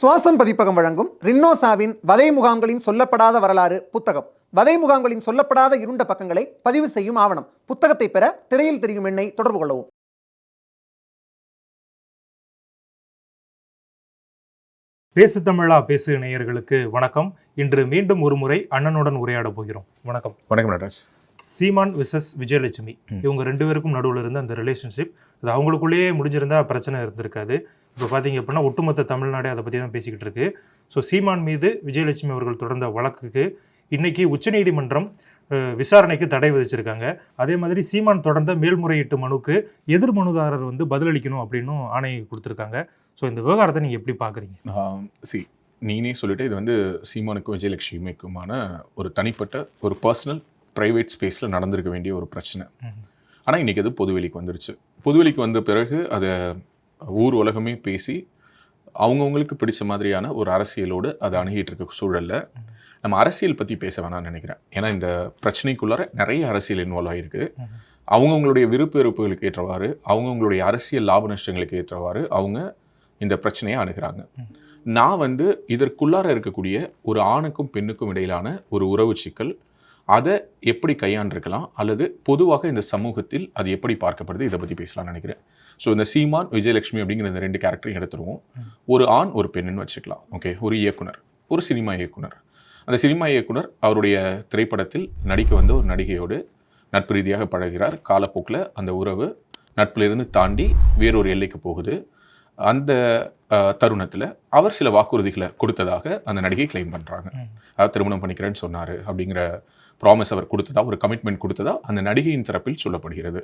சுவாசம் பதிப்பகம் வழங்கும் ரின்னோசாவின் வதை முகாம்களின் சொல்லப்படாத வரலாறு புத்தகம். வதை முகாம்களின் சொல்லப்படாத இருண்ட பக்கங்களை பதிவு செய்யும் ஆவணம். புத்தகத்தை பெற திரையில் தெரியும் எண்ணை தொடர்பு கொள்ளவும். பேசு தமிழா பேசு நேயர்களுக்கு வணக்கம். இன்று மீண்டும் ஒரு முறை அண்ணனுடன் உரையாட போகிறோம். வணக்கம். வணக்கம் நடராஜ். சீமான் விசஸ் விஜயலட்சுமி, இவங்க ரெண்டு பேருக்கும் நடுவில் இருந்த அந்த ரிலேஷன்ஷிப், அது அவங்களுக்குள்ளேயே முடிஞ்சிருந்தா பிரச்சனை இருந்திருக்காது. இப்போ பார்த்தீங்க அப்படின்னா ஒட்டுமொத்த தமிழ்நாடே அதை பற்றி தான் பேசிக்கிட்டு இருக்கு. ஸோ சீமான் மீது விஜயலட்சுமி அவர்கள் தொடர்ந்த வழக்குக்கு இன்னைக்கு உச்சநீதிமன்றம் விசாரணைக்கு தடை விதிச்சிருக்காங்க. அதே மாதிரி சீமான் தொடர்ந்த மேல்முறையீட்டு மனுக்கு எதிர் மனுதாரர் பதிலளிக்கணும் அப்படின்னு ஆணை கொடுத்துருக்காங்க. ஸோ இந்த விவகாரத்தை நீங்கள் எப்படி பார்க்குறீங்க? நீனே சொல்லிட்டு இது சீமானுக்கும் விஜயலட்சுமிக்குமான ஒரு தனிப்பட்ட ஒரு பர்சனல் ப்ரைவேட் ஸ்பேஸில் நடந்திருக்க வேண்டிய ஒரு பிரச்சனை. ஆனால் இன்றைக்கி அது பொதுவெளிக்கு வந்துருச்சு. பொதுவெளிக்கு வந்த பிறகு அதை ஊர் உலகமே பேசி அவங்கவுங்களுக்கு பிடிச்ச மாதிரியான ஒரு அரசியலோடு அதை அணுகிட்டு இருக்க சூழலில் நம்ம அரசியல் பற்றி பேச வேணாம்னு நினைக்கிறேன். ஏன்னா இந்த பிரச்சனைக்குள்ளார நிறைய அரசியல் இன்வால்வ் ஆகிருக்கு. அவங்கவுங்களுடைய விருப்ப வெறுப்புகளுக்கு ஏற்றவாறு, அவங்கவுங்களுடைய அரசியல் லாப நஷ்டங்களுக்கு ஏற்றவாறு அவங்க இந்த பிரச்சனையை அணுகிறாங்க. நான் இதற்குள்ளார இருக்கக்கூடிய ஒரு ஆணுக்கும் பெண்ணுக்கும் இடையிலான ஒரு உறவு சிக்கல், அதை எப்படி கையாண்டிருக்கலாம் அல்லது பொதுவாக இந்த சமூகத்தில் அது எப்படி பார்க்கப்படுது, இதை பற்றி பேசலாம்னு நினைக்கிறேன். ஸோ இந்த சீமான் விஜயலட்சுமி அப்படிங்கிற இந்த ரெண்டு கேரக்டரையும் எடுத்துருவோம். ஒரு ஆண் ஒரு பெண்ணுன்னு வச்சுக்கலாம். ஓகே, ஒரு இயக்குனர், ஒரு சினிமா இயக்குனர். அந்த சினிமா இயக்குனர் அவருடைய திரைப்படத்தில் நடிக்க வந்த ஒரு நடிகையோடு நட்பு ரீதியாக பழகிறார். காலப்போக்கில் அந்த உறவு நட்பிலிருந்து தாண்டி வேறொரு எல்லைக்கு போகுது. அந்த தருணத்தில் அவர் சில வாக்குறுதிகளை கொடுத்ததாக அந்த நடிகை கிளைம் பண்ணுறாங்க. அதாவது திருமணம் பண்ணிக்கிறேன்னு சொன்னார் அப்படிங்கிற ப்ராமிஸ் அவர் கொடுத்ததா, ஒரு கமிட்மெண்ட் கொடுத்ததா அந்த நடிகையின் தரப்பில் சொல்லப்படுகிறது.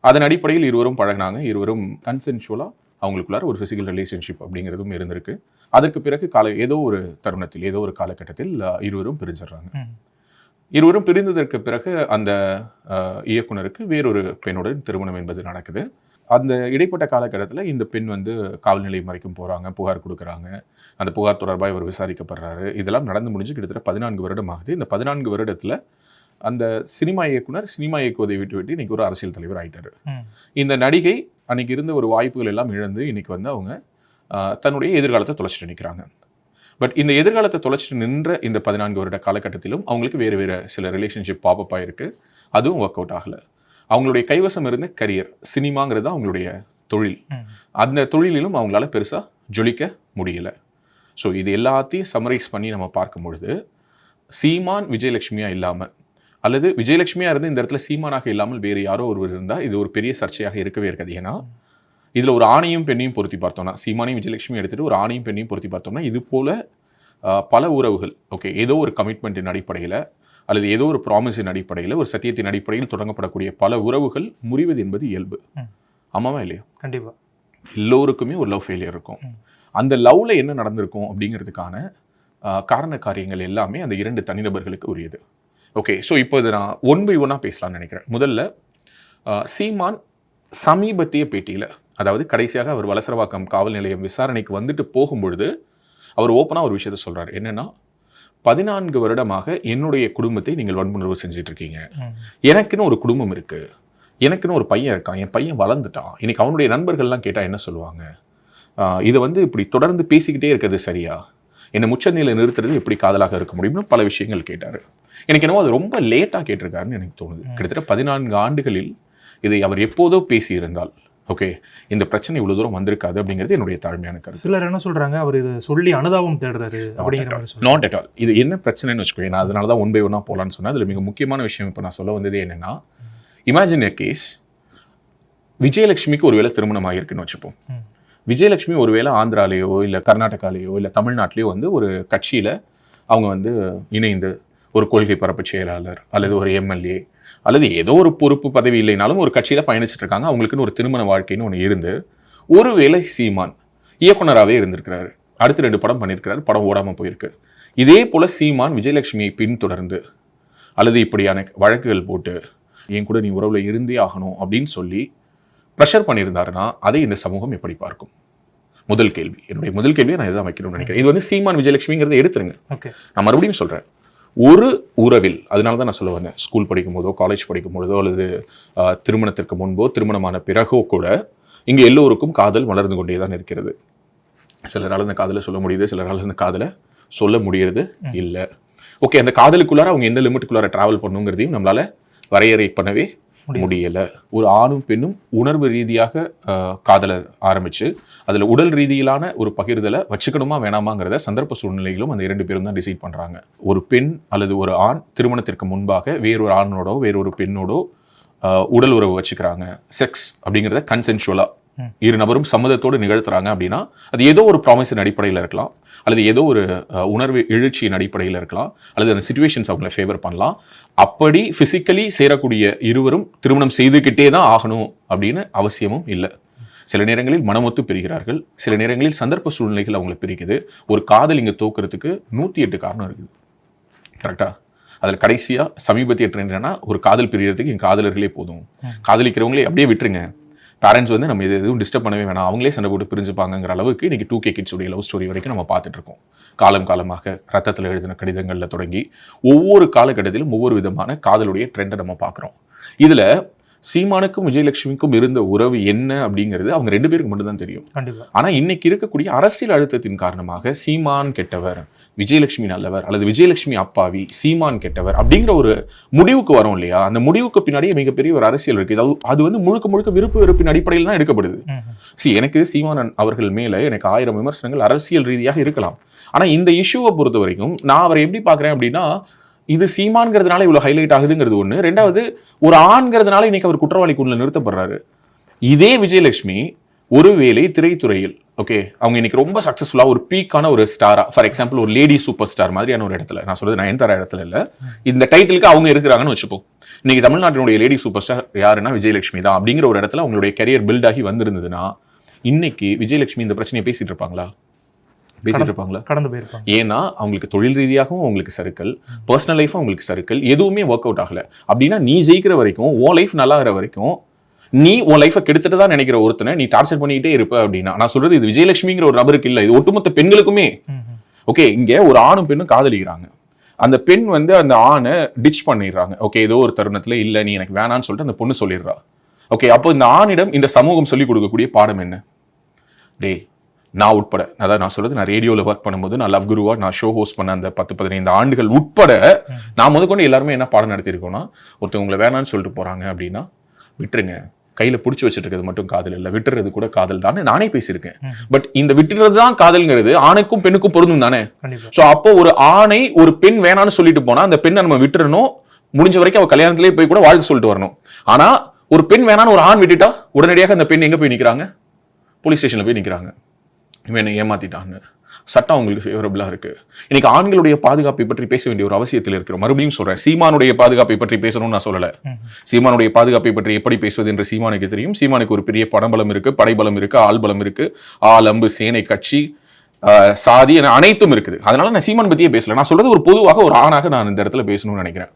அதன் அடிப்படையில் இருவரும் பழகினாங்க. இருவரும் கன்சென்ஷுவலாக அவங்களுக்குள்ளார ஒரு ஃபிசிக்கல் ரிலேஷன்ஷிப் அப்படிங்கிறதும் இருந்திருக்கு. அதற்கு பிறகு ஏதோ ஒரு தருணத்தில், ஏதோ ஒரு காலகட்டத்தில் இருவரும் பிரிஞ்சிடுறாங்க. இருவரும் பிரிந்ததற்கு பிறகு அந்த இயக்குனருக்கு வேறொரு பெண்ணுடன் திருமணம் என்பது நடக்குது. அந்த இடைப்பட்ட காலகட்டத்தில் இந்த பெண் காவல் நிலையம் வரைக்கும் போகிறாங்க, புகார் கொடுக்குறாங்க. அந்த புகார் தொடர்பாக இவர் விசாரிக்கப்படுறாரு. இதெல்லாம் நடந்து முடிஞ்சு கிட்டத்தட்ட 14 வருடம் ஆகுது. இந்த 14 வருடத்தில் அந்த சினிமா இயக்குனர் சினிமா இயக்குவதை விட்டு இன்றைக்கி ஒரு அரசியல் தலைவர் ஆகிட்டார். இந்த நடிகை அன்றைக்கி இருந்த ஒரு வாய்ப்புகள் எல்லாம் இழந்து இன்றைக்கி அவங்க தன்னுடைய எதிர்காலத்தை தொலைச்சிட்டு நிற்கிறாங்க. பட் இந்த எதிர்காலத்தை தொலைச்சிட்டு நின்ற இந்த 14 வருட காலகட்டத்திலும் அவங்களுக்கு வேறு வேறு சில ரிலேஷன்ஷிப் பாப்பப் ஆகிருக்கு. அதுவும் ஒர்க் அவுட் ஆகலை. அவங்களுடைய கைவசம் இருந்த கரியர் சினிமாங்கிறது தான் அவங்களுடைய தொழில். அந்த தொழிலிலும் அவங்களால பெருசாக ஜொலிக்க முடியலை. ஸோ இது எல்லாத்தையும் சம்மரைஸ் பண்ணி நம்ம பார்க்கும் பொழுது சீமான் விஜயலட்சுமியாக இல்லாமல், அல்லது விஜயலட்சுமியாக இருந்து இந்த இடத்துல சீமானாக இல்லாமல் வேறு யாரோ ஒருவர் இருந்தால் இது ஒரு பெரிய சர்ச்சையாக இருக்கவே இருக்காது. ஏன்னா இதில் ஒரு ஆணையும் பெண்ணையும் பொருத்தி பார்த்தோம்னா, சீமானையும் விஜயலட்சுமியும் எடுத்துகிட்டு ஒரு ஆணையும் பெண்ணையும் பொருத்தி பார்த்தோம்னா, இது போல் பல உறவுகள் ஓகே ஏதோ ஒரு கமிட்மெண்ட்டின் அடிப்படையில் அல்லது ஏதோ ஒரு ப்ராமிஸின் அடிப்படையில், ஒரு சத்தியத்தின் அடிப்படையில் தொடங்கப்படக்கூடிய பல உறவுகள் முறிவது என்பது இயல்பு. ஆமாவா இல்லையா? கண்டிப்பாக. எல்லோருக்குமே ஒரு லவ் ஃபெயிலியர் இருக்கும். அந்த லவ்ல என்ன நடந்திருக்கும் அப்படிங்கிறதுக்கான காரண காரியங்கள் எல்லாமே அந்த இரண்டு தனிநபர்களுக்கு உரியது. ஓகே, ஸோ இப்போ இதை நான் 1 by 1 பேசலாம்னு நினைக்கிறேன். முதல்ல சீமான் சமீபத்திய பேட்டியில், அதாவது கடைசியாக அவர் வலசரவாக்கம் காவல் நிலையம் விசாரணைக்கு வந்துட்டு போகும்பொழுது அவர் ஓப்பனாக ஒரு விஷயத்த சொல்கிறார். என்னென்னா, 14 வருடமாக என்னுடைய குடும்பத்தை நீங்கள் வன்புணர்வு செஞ்சுட்டு இருக்கீங்க. எனக்குன்னு ஒரு குடும்பம் இருக்குது, எனக்குன்னு ஒரு பையன் இருக்கான், என் பையன் வளர்ந்துட்டான், இன்னைக்கு அவனுடைய நண்பர்கள்லாம் கேட்டால் என்ன சொல்லுவாங்க? இதை இப்படி தொடர்ந்து பேசிக்கிட்டே இருக்கிறது சரியா? என்னை முச்சந்தையில் நிறுத்துறது எப்படி காதலாக இருக்க முடியும்னு பல விஷயங்கள் கேட்டார். எனக்கு என்னவோ அது ரொம்ப லேட்டாக கேட்டிருக்காருன்னு எனக்கு தோணுது. கிட்டத்தட்ட 14 ஆண்டுகளில் இதை அவர் எப்போதோ பேசியிருந்தால் ஓகே இந்த பிரச்சனை இவ்வளோ தூரம் வந்திருக்காது அப்படிங்கிறது என்னுடைய தாழ்மையான கருத்து. சிலர் என்ன சொல்கிறாங்க, அவர் இது சொல்லி அனுதாபம் தேடுறாரு அப்படிங்கிற மாதிரி. Not at all. இது என்ன பிரச்சனைன்னு வச்சுக்கோங்க. நான் அதனால தான் 1 by 1 போகலான்னு சொன்னேன். அதில் மிக முக்கியமான விஷயம் இப்போ நான் சொல்ல வந்தது என்னென்னா, இமேஜின் எ கேஸ், விஜயலட்சுமிக்கு ஒருவேளை திருமணம் ஆகியிருக்குன்னு வச்சுப்போம். விஜயலட்சுமி ஒருவேளை ஆந்திராலேயோ இல்லை கர்நாடகாலேயோ இல்லை தமிழ்நாட்டிலேயோ ஒரு கட்சியில் அவங்க இணைந்து ஒரு கொள்கை பரப்பு செயலாளர் அல்லது ஒரு எம்எல்ஏ அல்லது ஏதோ ஒரு பொறுப்பு பதவி இல்லைனாலும் ஒரு கட்சியில் பயணிச்சுட்டு இருக்காங்க. அவங்களுக்குன்னு ஒரு திருமண வாழ்க்கைன்னு ஒன்று இருந்து ஒருவேளை சீமான் இயக்குனராகவே இருந்திருக்கிறாரு. அடுத்து 2 படம் பண்ணியிருக்கிறாரு, படம் ஓடாமல் போயிருக்கு. இதே போல் சீமான் விஜயலட்சுமியை பின்தொடர்ந்து அல்லது இப்படியான வழக்குகள் போட்டு என் கூட நீ உறவில் இருந்தே ஆகணும் அப்படின்னு சொல்லி ப்ரெஷர் பண்ணியிருந்தாருன்னா அதை இந்த சமூகம் எப்படி பார்க்கும்? முதல் கேள்வி, என்னுடைய முதல் கேள்வியை நான் இதான் வைக்கணும்னு நினைக்கிறேன். இது சீமான் விஜயலட்சுமிங்கிறத எடுத்துருங்க. நான் மறுபடியும் சொல்கிறேன், ஒரு உறவில், அதனால தான் நான் சொல்ல வந்தேன், ஸ்கூல் படிக்கும் போதோ காலேஜ் படிக்கும் பொழுதோ அல்லது திருமணத்திற்கு முன்போ திருமணமான பிறகோ கூட இங்கே எல்லோருக்கும் காதல் வளர்ந்து கொண்டே தான் இருக்கிறது. சிலரால் அந்த காதலை சொல்ல முடியுது, சிலரால் அந்த காதலை சொல்ல முடியறது இல்லை. ஓகே, அந்த காதலுக்குள்ளார அவங்க எந்த லிமிட்டுக்குள்ளார டிராவல் பண்ணுங்கிறதையும் நம்மளால வரையறை பண்ணவே முடியலை. ஒரு ஆணும் பெண்ணும் உணர்வு ரீதியாக காதலை ஆரம்பிச்சு அதில் உடல் ரீதியிலான ஒரு பகிர்தலை வச்சுக்கணுமா வேணாமாங்கிறத சந்தர்ப்ப சூழ்நிலைகளும் அந்த 2 பேரும் தான் டிசைட் பண்ணுறாங்க. ஒரு பெண் அல்லது ஒரு ஆண் திருமணத்திற்கு முன்பாக வேறொரு ஆணோடோ வேறொரு பெண்ணோடோ உடல் உறவு வச்சுக்கிறாங்க. செக்ஸ் அப்படிங்கிறத கன்சென்சுவலாக இரு நபரும் சம்மதத்தோடு நிகழ்த்துறாங்க அப்படின்னா அது ஏதோ ஒரு ப்ராமிஸின் அடிப்படையில் இருக்கலாம், அல்லது ஏதோ ஒரு உணர்வு எழுச்சியின் அடிப்படையில் இருக்கலாம், அல்லது அந்த சிச்சுவேஷன்ஸ் அவங்களை ஃபேவர் பண்ணலாம். அப்படி ஃபிசிக்கலி சேரக்கூடிய இருவரும் திருமணம் செய்துக்கிட்டே தான் ஆகணும் அப்படின்னு அவசியமும் இல்லை. சில நேரங்களில் மனமொத்து பிரிகிறார்கள், சில நேரங்களில் சந்தர்ப்ப சூழ்நிலைகள் அவங்களை பிரிக்குது. ஒரு காதல் இங்கே தோக்கிறதுக்கு 108 காரணம் இருக்குது. கரெக்டா? அதில் கடைசியாக சமீபத்திய ட்ரெண்ட் என்னன்னா, ஒரு காதல் பிரியறதுக்கு என் காதலர்களே போதும், காதலிக்கிறவங்களே அப்படியே விட்டுருங்க, பேரண்ட்ஸ் வந்து நம்ம எதுவும் டிஸ்டர்ப் பண்ணவே வேணாம், அவங்களே சண்டை போட்டு பிரிஞ்சுப்பாங்கிற அளவுக்கு இன்னைக்கு 2K கிட்ஸுடைய லவ் ஸ்டோரி வரைக்கும் நம்ம பார்த்துட்டு இருக்கோம். காலமாக ரத்தத்தில் எழுதின கடிதங்களில் தொடங்கி ஒவ்வொரு காலகட்டத்திலும் ஒவ்வொரு விதமான காதலுடைய ட்ரெண்டை நம்ம பார்க்குறோம். இதில் சீமானுக்கும் விஜயலட்சுமிக்கும் இருந்த உறவு என்ன அப்படிங்கிறது அவங்க 2 பேருக்கு மட்டும்தான் தெரியும். ஆனால் இன்னைக்கு இருக்கக்கூடிய அரசியல் அழுத்தத்தின் காரணமாக சீமான் கெட்டவர், விஜயலட்சுமி நல்லவர், அல்லது விஜயலட்சுமி அப்பாவி, சீமான் கெட்டவர் அப்படிங்கிற ஒரு முடிவுக்கு வரும் இல்லையா? அந்த முடிவுக்கு பின்னாடியே மிகப்பெரிய ஒரு அரசியல் இருக்கு. அது வந்து முழுக்க விருப்பு வெறுப்பின் அடிப்படையில் தான் எடுக்கப்படுது. எனக்கு சீமான் அவர்கள் மேல எனக்கு 1000 விமர்சனங்கள் அரசியல் ரீதியாக இருக்கலாம். ஆனா இந்த இஷ்யூவை பொறுத்த வரைக்கும் நான் அவரை எப்படி பாக்குறேன் அப்படின்னா, இது சீமான்ங்கிறதுனால இவ்வளவு ஹைலைட் ஆகுதுங்கிறது ஒண்ணு. 2வது, ஒரு ஆண்கிறதுனால இன்னைக்கு அவர் குற்றவாளிக்குள்ள நிறுத்தப்படுறாரு. இதே விஜயலட்சுமி ஒருவேளை திரைத்துறையில் ஓகே அவங்க இன்னைக்கு ரொம்ப சக்சஸ்ஃபுல்லா ஒரு பீக்கான ஒரு ஸ்டாரா, ஃபார் எக்ஸாம்பிள் ஒரு லேடி சூப்பர் ஸ்டார் மாதிரியான ஒரு இடத்துல, நான் சொல்றது நயன்தாரா இடத்துல இல்ல, இந்த டைட்டிலுக்கு அவங்க இருக்கிறாங்கன்னு வச்சுப்போம். இன்னைக்கு தமிழ்நாட்டினுடைய லேடி சூப்பர் ஸ்டார் யாருன்னா விஜயலட்சுமி தான் அப்படிங்கிற ஒரு இடத்துல அவங்களுடைய கரியர் பில்ட் ஆகி வந்திருந்ததுன்னா இன்னைக்கு விஜயலட்சுமி இந்த பிரச்சனையை பேசிட்டு இருப்பாங்களா? கடந்து போயிருப்பாங்க. ஏன்னா அவங்களுக்கு தொழில் ரீதியாகவும் அவங்களுக்கு சர்க்கிள், பர்சனல் லைஃபும் அவங்களுக்கு சர்க்கிள், எதுவுமே ஒர்க் அவுட் ஆகல. அப்படின்னா நீ ஜெயிக்கிற வரைக்கும், உன் லைஃப் நல்லா ஆகிற வரைக்கும், நீ உன் லைஃபை கெடுத்துட்டு தான் நினைக்கிற ஒருத்தனை நீ டார்ச்சர் பண்ணிக்கிட்டே இருப்ப அப்படின்னா, நான் சொல்றது இது விஜயலட்சுமிங்கிற ஒரு நபருக்கு இல்லை, இது ஒட்டுமொத்த பெண்களுக்குமே. ஓகே, இங்க ஒரு ஆணும் பெண்ணும் காதலிக்கிறாங்க. அந்த பெண் வந்து அந்த ஆணை டிச் பண்ணிடுறாங்க. ஓகே, ஏதோ ஒரு தருணத்துல இல்ல நீ எனக்கு வேணான்னு சொல்லிட்டு அந்த பொண்ணு சொல்லிடுறா. ஓகே, அப்போ இந்த ஆணிடம் இந்த சமூகம் சொல்லிக் கொடுக்கக்கூடிய பாடம் என்ன? டே, நான் உட்பட, அதாவது நான் சொல்றது, நான் ரேடியோவில் ஒர்க் பண்ணும்போது, நான் லவ் குருவா நான் ஷோ ஹோஸ்ட் பண்ண அந்த 10-15 ஆண்டுகள் உட்பட நான் முதற்கொண்டு எல்லாருமே என்ன பாடம் நடத்திருக்கோம்னா, ஒருத்தவங்க உங்களை வேணான்னு சொல்லிட்டு போறாங்க அப்படின்னா விட்டுருங்க, கையில பிடிச்சி வச்சுட்டு இருக்கிறது மட்டும் காதல் இல்லை, விட்டுறது கூட காதல் தான் நானே பேசியிருக்கேன். பட் இந்த விட்டுறது தான் காதல்ங்கிறது ஆணுக்கும் பெண்ணுக்கும் பொருந்தும் தானே. சோ அப்போ ஒரு ஆணை ஒரு பெண் வேணான்னு சொல்லிட்டு போனா அந்த பெண்ணை நம்ம விட்டுறணும், முடிஞ்ச வரைக்கும் அவ கல்யாணத்திலேயே போய் கூட வாழ்த்து சொல்லிட்டு வரணும். ஆனா ஒரு பெண் வேணான்னு ஒரு ஆண் விட்டுட்டா உடனடியாக அந்த பெண் எங்க போய் நிக்கிறாங்க? போலீஸ் ஸ்டேஷன்ல போய் நிக்கிறாங்க. இவனை ஏமாத்திட்டாங்க, சட்டம் அவங்களுக்கு ஃபேவரபிளா இருக்கு. இன்னைக்கு ஆண்களுடைய பாதுகாப்பை பற்றி பேச வேண்டிய ஒரு அவசியத்தில் இருக்கிறோம். மறுபடியும் சொல்றேன், சீமானுடைய பாதுகாப்பை பற்றி பேசணும்னு நான் சொல்லல. சீமானுடைய பாதுகாப்பை பற்றி எப்படி பேசுவது என்று சீமானுக்கு தெரியும். சீமானுக்கு ஒரு பெரிய படபலம் இருக்கு, படைபலம் இருக்கு, ஆள் பலம் இருக்கு, ஆள் அம்பு சேனை கட்சி சாதி என அனைத்தும் இருக்குது. அதனால நான் சீமான் பத்தியே பேசல. நான் சொல்றது ஒரு பொதுவாக ஒரு ஆணாக நான் இந்த இடத்துல பேசணும்னு நினைக்கிறேன்.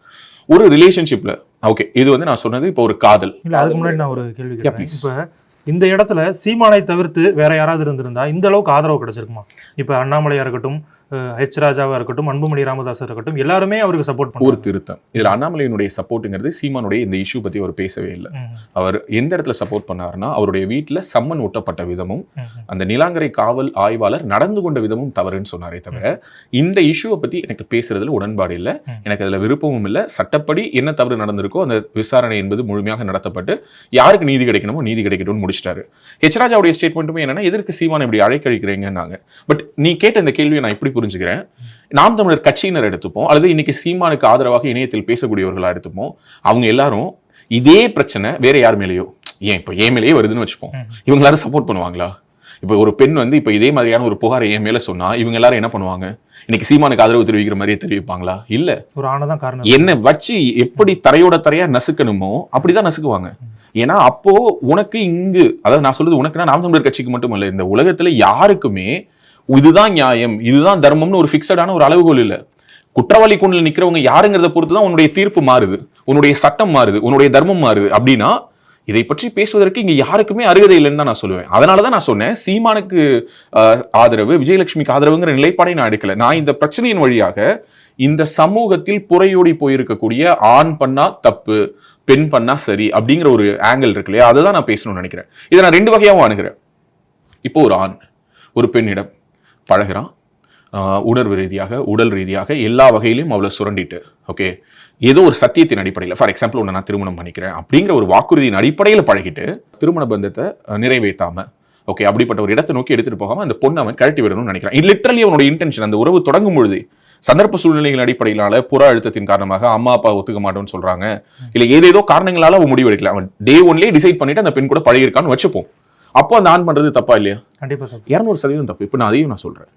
ஒரு ரிலேஷன்ஷிப்ல ஓகே, இது வந்து நான் சொன்னது இப்போ ஒரு காதல். இல்ல, அதுக்கு முன்னாடி நான் ஒரு கேள்வி கேட்கிறேன். இப்ப இந்த இடத்துல சீமானை தவிர்த்து வேற யாராவது இருந்திருந்தா இந்த அளவுக்கு ஆதரவு கிடைச்சிருக்குமா? இப்ப அண்ணாமலையா இருக்கட்டும், ஹெச் ராஜாவா இருக்கட்டும், அன்புமணி ராமதாஸ் இருக்கட்டும், எல்லாருமே அவருக்கு சப்போர்ட் பண்ணாங்க. ஒரு திருத்தம், இதுல அண்ணாமலையினுடைய சப்போர்ட்டுங்கிறது சீமானுடைய இந்த இஷ்யூ பத்தி அவர் பேசவே இல்லை. அவர் எந்த இடத்துல சப்போர்ட் பண்ணாருன்னா, அவருடைய வீட்டுல சம்மன் ஒட்டப்பட்ட விதமும் அந்த நிலாங்கரை காவல் ஆய்வாளர் நடந்து கொண்ட விதமும் தவறுன்னு சொன்னாரே தவிர இந்த இஷ்யூவை பத்தி எனக்கு பேசுறதுல உடன்பாடு இல்லை, எனக்கு அதுல விருப்பமும் இல்லை. சட்டப்படி என்ன தவறு நடந்திருக்கோ அந்த விசாரணை என்பது முழுமையாக நடத்தப்பட்டு யாருக்கு நீதி கிடைக்கணுமோ நீதி கிடைக்கணும்னு முடிச்சிட்டாரு. ஹெச் ராஜாவுடைய ஸ்டேட்மெண்ட்டுமே என்னன்னா, எதற்கு சீமான் இப்படி அழைக்கழிக்கிறீங்கன்னாங்க. பட் நீ கேட்ட இந்த கேள்வியை நான் இப்படி புரிஞ்சுக்கிறேன். நாம் தமிழர் கட்சியினர் எடுத்துப்போம், அல்லது இன்னைக்கு சீமானுக்கு ஆதரவாக இணையத்தில் பேசக்கூடியவர்களா எடுத்துப்போம், அவங்க எல்லாரும் இதே பிரச்சனை வேற யார் மேலேயோ, ஏன் இப்போ என் மேலேயே வருதுன்னு வச்சுப்போம், இவங்க எல்லாரும் சப்போர்ட் பண்ணுவாங்களா? இப்போ ஒரு பெண் வந்து இப்போ இதே மாதிரியான ஒரு புகாரை என் மேல சொன்னா இவங்க எல்லாரும் என்ன பண்ணுவாங்க? இன்னைக்கு சீமானுக்கு ஆதரவு தெரிவிக்கிற மாதிரியே தெரிவிப்பாங்களா? இல்ல, ஒரு ஆணதான் காரணம். என்ன வச்சு எப்படி தரையா நசுக்கணுமோ அப்படிதான் நசுக்குவாங்க. ஏன்னா அப்போ உனக்கு இங்கு, அதாவது நான் சொல்றது உனக்குன்னா நாம் தமிழர் கட்சிக்கு மட்டும் இல்ல, இந்த உலகத்துல யாருக்குமே இதுதான் நியாயம், இதுதான் தர்மம்னு ஒரு பிக்சடான ஒரு அளவுகோல் இல்ல. குற்றவாளி கூண்டில் நிக்கிறவங்க யாருங்கிறத பொறுத்துதான் உன்னுடைய தீர்ப்பு மாறுது, உன்னுடைய சட்டம் மாறுது, உன்னுடைய தர்மம் மாறுது. அப்படின்னா இதை பற்றி பேசுவதற்கு இங்க யாருக்குமே அருகதை இல்லைன்னு தான் நான் சொல்லுவேன். அதனாலதான் நான் சொன்னேன், சீமானுக்கு ஆதரவு, விஜயலட்சுமிக்கு ஆதரவுங்கிற நிலைப்பாடை நான் எடுக்கல. நான் இந்த பிரச்சனையின் வழியாக இந்த சமூகத்தில் புறையோடி போயிருக்கக்கூடிய ஆண் பண்ணா தப்பு, பெண் பண்ணா சரி அப்படிங்கிற ஒரு ஆங்கிள் இருக்கு இல்லையா, அதை தான் நான் பேசணும்னு நினைக்கிறேன். இதை நான் 2 வகையாகவும் அணுகிறேன். இப்போ ஒரு ஆண் ஒரு பெண்ணிடம் பழகிறான், உணர்வு ரீதியாக உடல் ரீதியாக எல்லா வகையிலும் அவளை சுரண்டிட்டு, ஓகே, ஏதோ ஒரு சத்தியத்தின் அடிப்படையில், ஃபார் எக்ஸாம்பிள் உன்னை நான் திருமணம் பண்ணிக்கிறேன் அப்படிங்கிற ஒரு வாக்குறுதியின் அடிப்படையில் பழகிட்டு திருமண பந்தத்தை நிறைவேற்றாம, ஓகே, அப்படிப்பட்ட ஒரு இடத்தை நோக்கி எடுத்துட்டு போகாம அந்த பொண்ணை அவன் கழட்டி விடணும்னு நினைக்கிறான். லிட்டரலி அவனோட இன்டென்ஷன் அந்த உறவு தொடங்கும் பொழுது சந்தர்ப்ப சூழ்நிலைகள் அடிப்படையிலான புற அழுத்தத்தின் காரணமாக அம்மா அப்பா ஒத்துக்க மாட்டோம்னு சொல்றாங்க, இல்ல ஏதேதோ காரணங்களால அவன் முடிவு எடுக்கல, அவன் டே ஒன்லயே டிசைட் பண்ணிட்டு அந்த பெண் கூட பழகிருக்கான்னு வச்சுப்போம். அப்போ அந்த ஆண் பண்றது தப்பா இல்லையா? கண்டிப்பா 200% தப்பு. இப்ப நான் அதையும் நான் சொல்றேன்,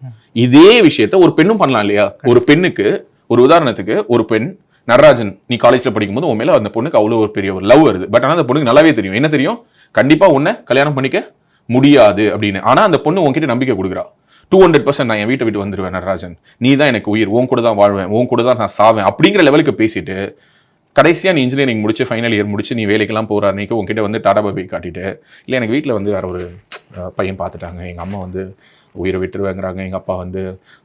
இதே விஷயத்த ஒரு பெண்ணும் பண்ணலாம் இல்லையா? ஒரு பெண்ணுக்கு, ஒரு உதாரணத்துக்கு, ஒரு பெண் நடராஜன், நீ காலேஜ்ல படிக்கும்போது உன் மேல அந்த பொண்ணுக்கு அவ்வளவு ஒரு பெரிய ஒரு லவ் வருது. பட் ஆனா அந்த பொண்ணுக்கு நல்லாவே தெரியும், என்ன தெரியும், கண்டிப்பா உன்னை கல்யாணம் பண்ணிக்க முடியாது அப்படின்னு. ஆனா அந்த பொண்ணு உன்கிட்ட நம்பிக்கை கொடுக்குறா, 200% நான் என் வீட்டை விட்டு வந்துருவேன் நடராஜன், நீ தான் எனக்கு உயிர், உன் கூட தான் வாழ்வேன், உன் கூட தான் நான் சாவேன் அப்படிங்கிற லெவலுக்கு பேசிட்டு, கடைசியா நீ இன்ஜினியரிங் முடிச்சு ஃபைனல் இயர் முடிச்சு நீ வேலைக்கெல்லாம் போற அன்னைக்கு உங்ககிட்ட வந்து டாடா பாபி காட்டிட்டு, இல்லை எனக்கு வீட்டில் வந்து வேற ஒரு பையன் பார்த்துட்டாங்க, எங்கள் அம்மா வந்து உயிரை விட்டுருவேங்கிறாங்க, எங்கள் அப்பா வந்து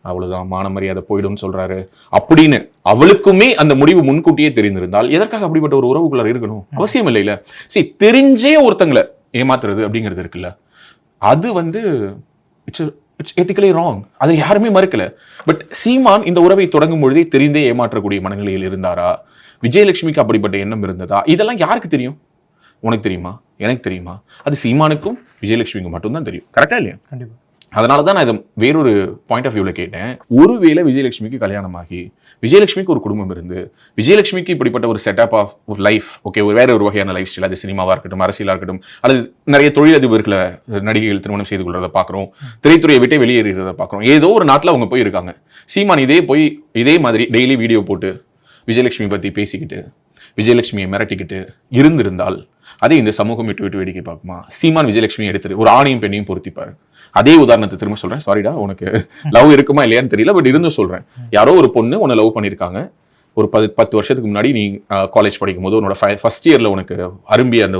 அவ்வளோதான் மான மரியாதை போயிடும்னு சொல்றாரு அப்படின்னு அவளுக்குமே அந்த முடிவு முன்கூட்டியே தெரிந்திருந்தால் எதற்காக அப்படிப்பட்ட ஒரு உறவுக்குள்ள இருக்கணும்? அவசியம் இல்லைல்ல. சரி, தெரிஞ்சே ஒருத்தங்களை ஏமாத்துறது அப்படிங்கிறது இருக்குல்ல, அது வந்து இட்ஸ் எத்திக்கலி ராங், அதை யாருமே மறுக்கல. பட் சீமான் இந்த உறவை தொடங்கும் பொழுதே தெரிந்தே ஏமாற்றக்கூடிய மனநிலையில் இருந்தாரா? விஜயலட்சுமிக்கு அப்படிப்பட்ட எண்ணம் இருந்ததா? இதெல்லாம் யாருக்கு தெரியும்? உனக்கு தெரியுமா? எனக்கு தெரியுமா? அது சீமானுக்கும் விஜயலட்சுமிக்கு மட்டும்தான் தெரியும். கரெக்டா இல்லையா? கண்டிப்பா. அதனால தான் நான் இதை வேறொரு பாயிண்ட் ஆஃப் வியூவில் கேட்டேன். ஒருவேளை விஜயலட்சுமிக்கு கல்யாணம் ஆகி விஜயலட்சுமிக்கு ஒரு குடும்பம் இருந்து விஜயலட்சுமிக்கு இப்படிப்பட்ட ஒரு செட்டப் ஆஃப் ஒரு லைஃப், ஓகே, வேற ஒரு வகையான லைஃப் ஸ்டைல், அது சினிமாவாக இருக்கட்டும், அரசியலாக இருக்கட்டும், அல்லது நிறைய தொழிலதிபர்களை நடிகைகள் திருமணம் செய்து கொள்றதை பார்க்குறோம், திரைத்துறையை விட்டே வெளியேறதை பார்க்குறோம். ஏதோ ஒரு நாட்டில் அவங்க போய் இருக்காங்க. சீமான் இதே மாதிரி டெய்லி வீடியோ போட்டு விஜயலட்சுமி பற்றி பேசிக்கிட்டு விஜயலட்சுமியை மிரட்டிக்கிட்டு இருந்திருந்தால் அதே இந்த சமூகம் விட்டு வேடிக்கை பார்க்குமா? சீமான் விஜயலட்சுமி எடுத்துட்டு ஒரு ஆணையும் பெண்ணையும் பொருத்திப்பாரு. அதே உதாரணத்தை திரும்ப சொல்றேன், சாரிடா உனக்கு லவ் இருக்குமா இல்லையான்னு தெரியல, பட் இருந்தும் சொல்றேன். யாரோ ஒரு பொண்ணு உன்னை லவ் பண்ணியிருக்காங்க, ஒரு 10 வருஷத்துக்கு முன்னாடி நீ காலேஜ் படிக்கும் போது உன்னோட ஃபர்ஸ்ட் இயர்ல உனக்கு அரும்பிய அந்த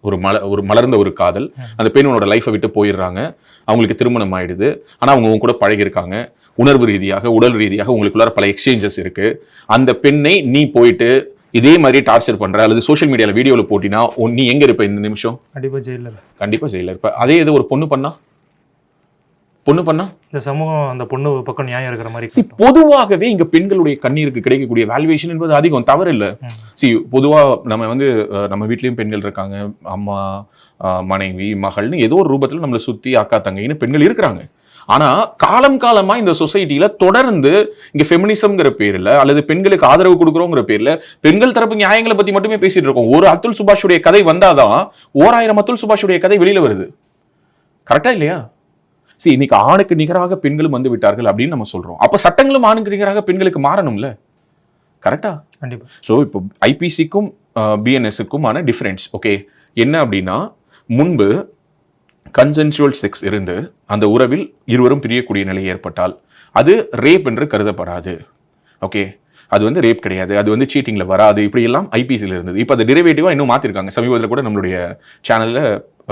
ஒரு மலர்ந்த ஒரு காதல், அந்த பெண் உன்னோட லைஃபை விட்டு போயிடுறாங்க, அவங்களுக்கு திருமணம் ஆயிடுது, ஆனா அவங்க உங்க கூட பழகிருக்காங்க, உணர்வு ரீதியாக உடல் ரீதியாக உங்களுக்குள்ளார பல எக்ஸ்சேஞ்சஸ் இருக்கு. அந்த பெண்ணை நீ போயிட்டு இதே மாதிரி டார்ச்சர் பண்ற அல்லது சோஷியல் மீடியால வீடியோல போட்டினா நீ எங்க இருப்ப இந்த நிமிஷம்? கண்டிப்பா ஜெயில இருப்ப. அதே இது ஒரு பொண்ணு பண்ணா இந்த சமூகம் அந்த பொண்ணு பக்கம் நியாயம் இருக்கிற மாதிரி. பொதுவாகவே இங்க பெண்களுடைய கண்ணீருக்கு கிடைக்கக்கூடிய வேல்யூவேஷன் என்பது அதிகம், தவறு இல்ல. பொதுவா நம்ம வந்து நம்ம வீட்லயும் பெண்கள் இருக்காங்க, அம்மா, மனைவி, மகள்னு ஏதோ ஒரு ரூபத்துல நம்மளை சுத்தி அக்கா தங்கைன்னு பெண்கள் இருக்கிறாங்க. ஆனா காலமா இந்த சொசைட்டில தொடர்ந்து இங்க ஃபெமினிசம்ங்கிற பேர்ல அல்லது பெண்களுக்கு ஆதரவு கொடுக்குறோங்கிற பேர்ல பெண்கள் தரப்பு நியாயங்களை பத்தி மட்டுமே பேசிட்டு இருக்கோம். ஒரு அத்துல் சுபாஷுடைய கதை வந்தாதான் 1000 அத்துல் சுபாஷுடைய கதை வெளியில வருது. கரெக்டா இல்லையா? இன்னைக்கு ஆணுக்கு நிகராக பெண்களும் வந்து விட்டார்கள் அப்படின்னு நம்ம சொல்றோம். அப்ப சட்டங்களும் ஆணுக்கு நிகராக பெண்களுக்கு மாறணும்ல. கரெக்டா? கண்டிப்பா. சோ இப்போ ஐபிசிக்கும் பிஎன்எஸ்க்குமான டிஃபரன்ஸ், ஓகே, என்ன அப்படின்னா, முன்பு கன்சென்சுவல் செக்ஸ் இருந்து அந்த உறவில் இருவரும் பிரியக்கூடிய நிலை ஏற்பட்டால் அது ரேப் என்று கருதப்படாது. ஓகே, அது வந்து ரேப் கிடையாது, அது வந்து சீட்டிங்ல வராது, இப்படி எல்லாம் ஐபிசியில் இருந்தது. இப்போ அதை டெரிவேட்டிவா இன்னும் மாத்திருக்காங்க. சமீபத்தில் கூட நம்மளுடைய சேனல்ல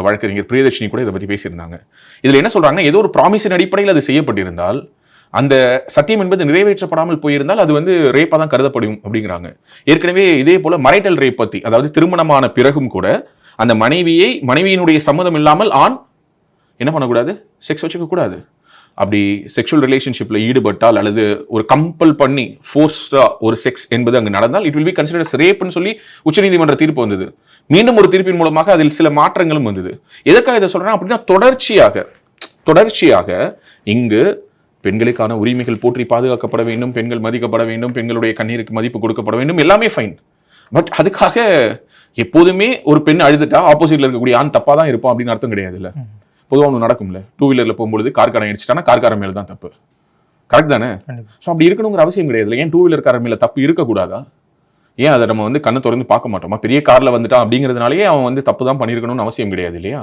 வழக்கறிஞர் பிரியதர்ஷினி கூட இதை பத்தி பேசியிருந்தாங்க. இதுல என்ன சொல்றாங்கன்னா, ஏதோ ஒரு ப்ராமிஸின் அடிப்படையில் அது செய்யப்பட்டிருந்தால், அந்த சத்தியம் என்பது நிறைவேற்றப்படாமல் போயிருந்தால் அது வந்து ரேப்பா தான் கருதப்படும் அப்படிங்கிறாங்க. ஏற்கனவே இதே போல மரைட்டல் ரேப் பத்தி, அதாவது திருமணமான பிறகும் கூட அந்த மனைவியினுடைய சம்மதம் இல்லாமல் ஆண் என்ன பண்ணக்கூடாது, செக்ஸ் வச்சுக்க கூடாது. அப்படி செக்ஷுவல் ரிலேஷன்ஷிப்ல ஈடுபட்டால் அல்லது ஒரு கம்பல் பண்ணி ஃபோர்ஸ்டா ஒரு செக்ஸ் என்பது அங்கு நடந்தால் இட் வில் பி கன்சிடர்ட் ரேப்னு சொல்லி உச்சநீதிமன்ற தீர்ப்பு வந்தது. மீண்டும் ஒரு தீர்ப்பின் மூலமாக அதில் சில மாற்றங்களும் வந்தது. எதற்காக இதை சொல்றேன் அப்படின்னா, தொடர்ச்சியாக இங்கு பெண்களுக்கான உரிமைகள் போற்றி பாதுகாக்கப்பட வேண்டும், பெண்கள் மதிக்கப்பட வேண்டும், பெண்களுடைய கண்ணீருக்கு மதிப்பு கொடுக்கப்பட வேண்டும், எல்லாமே ஃபைன். பட் அதுக்காக எப்போதுமே ஒரு பெண் அழுதுட்டா ஆப்போசிட்ல இருக்கக்கூடிய ஆண் தப்பா தான் இருப்பான் அப்படின்னு அர்த்தம் கிடையாது. இல்ல, பொதுவாக ஒன்று நடக்கும்ல, 2 வீலர்ல போகும்போது கார்காரன் அடிச்சுட்டானா கார்காரன் மேல தான் தப்பு. கரெக்ட் தானே? ஸோ அப்படி இருக்கணுங்கிற அவசியம் கிடையாது. ஏன் 2 வீலர் காரன் மேல தப்பு இருக்கக்கூடாதா? ஏன் அதை நம்ம வந்து கண்ணை திறந்து பார்க்க மாட்டோமா? பெரிய கார்ல வந்துட்டான் அப்படிங்கிறதுனாலேயே அவன் வந்து தப்பு தான் பண்ணியிருக்கணும்னு அவசியம் கிடையாது இல்லையா?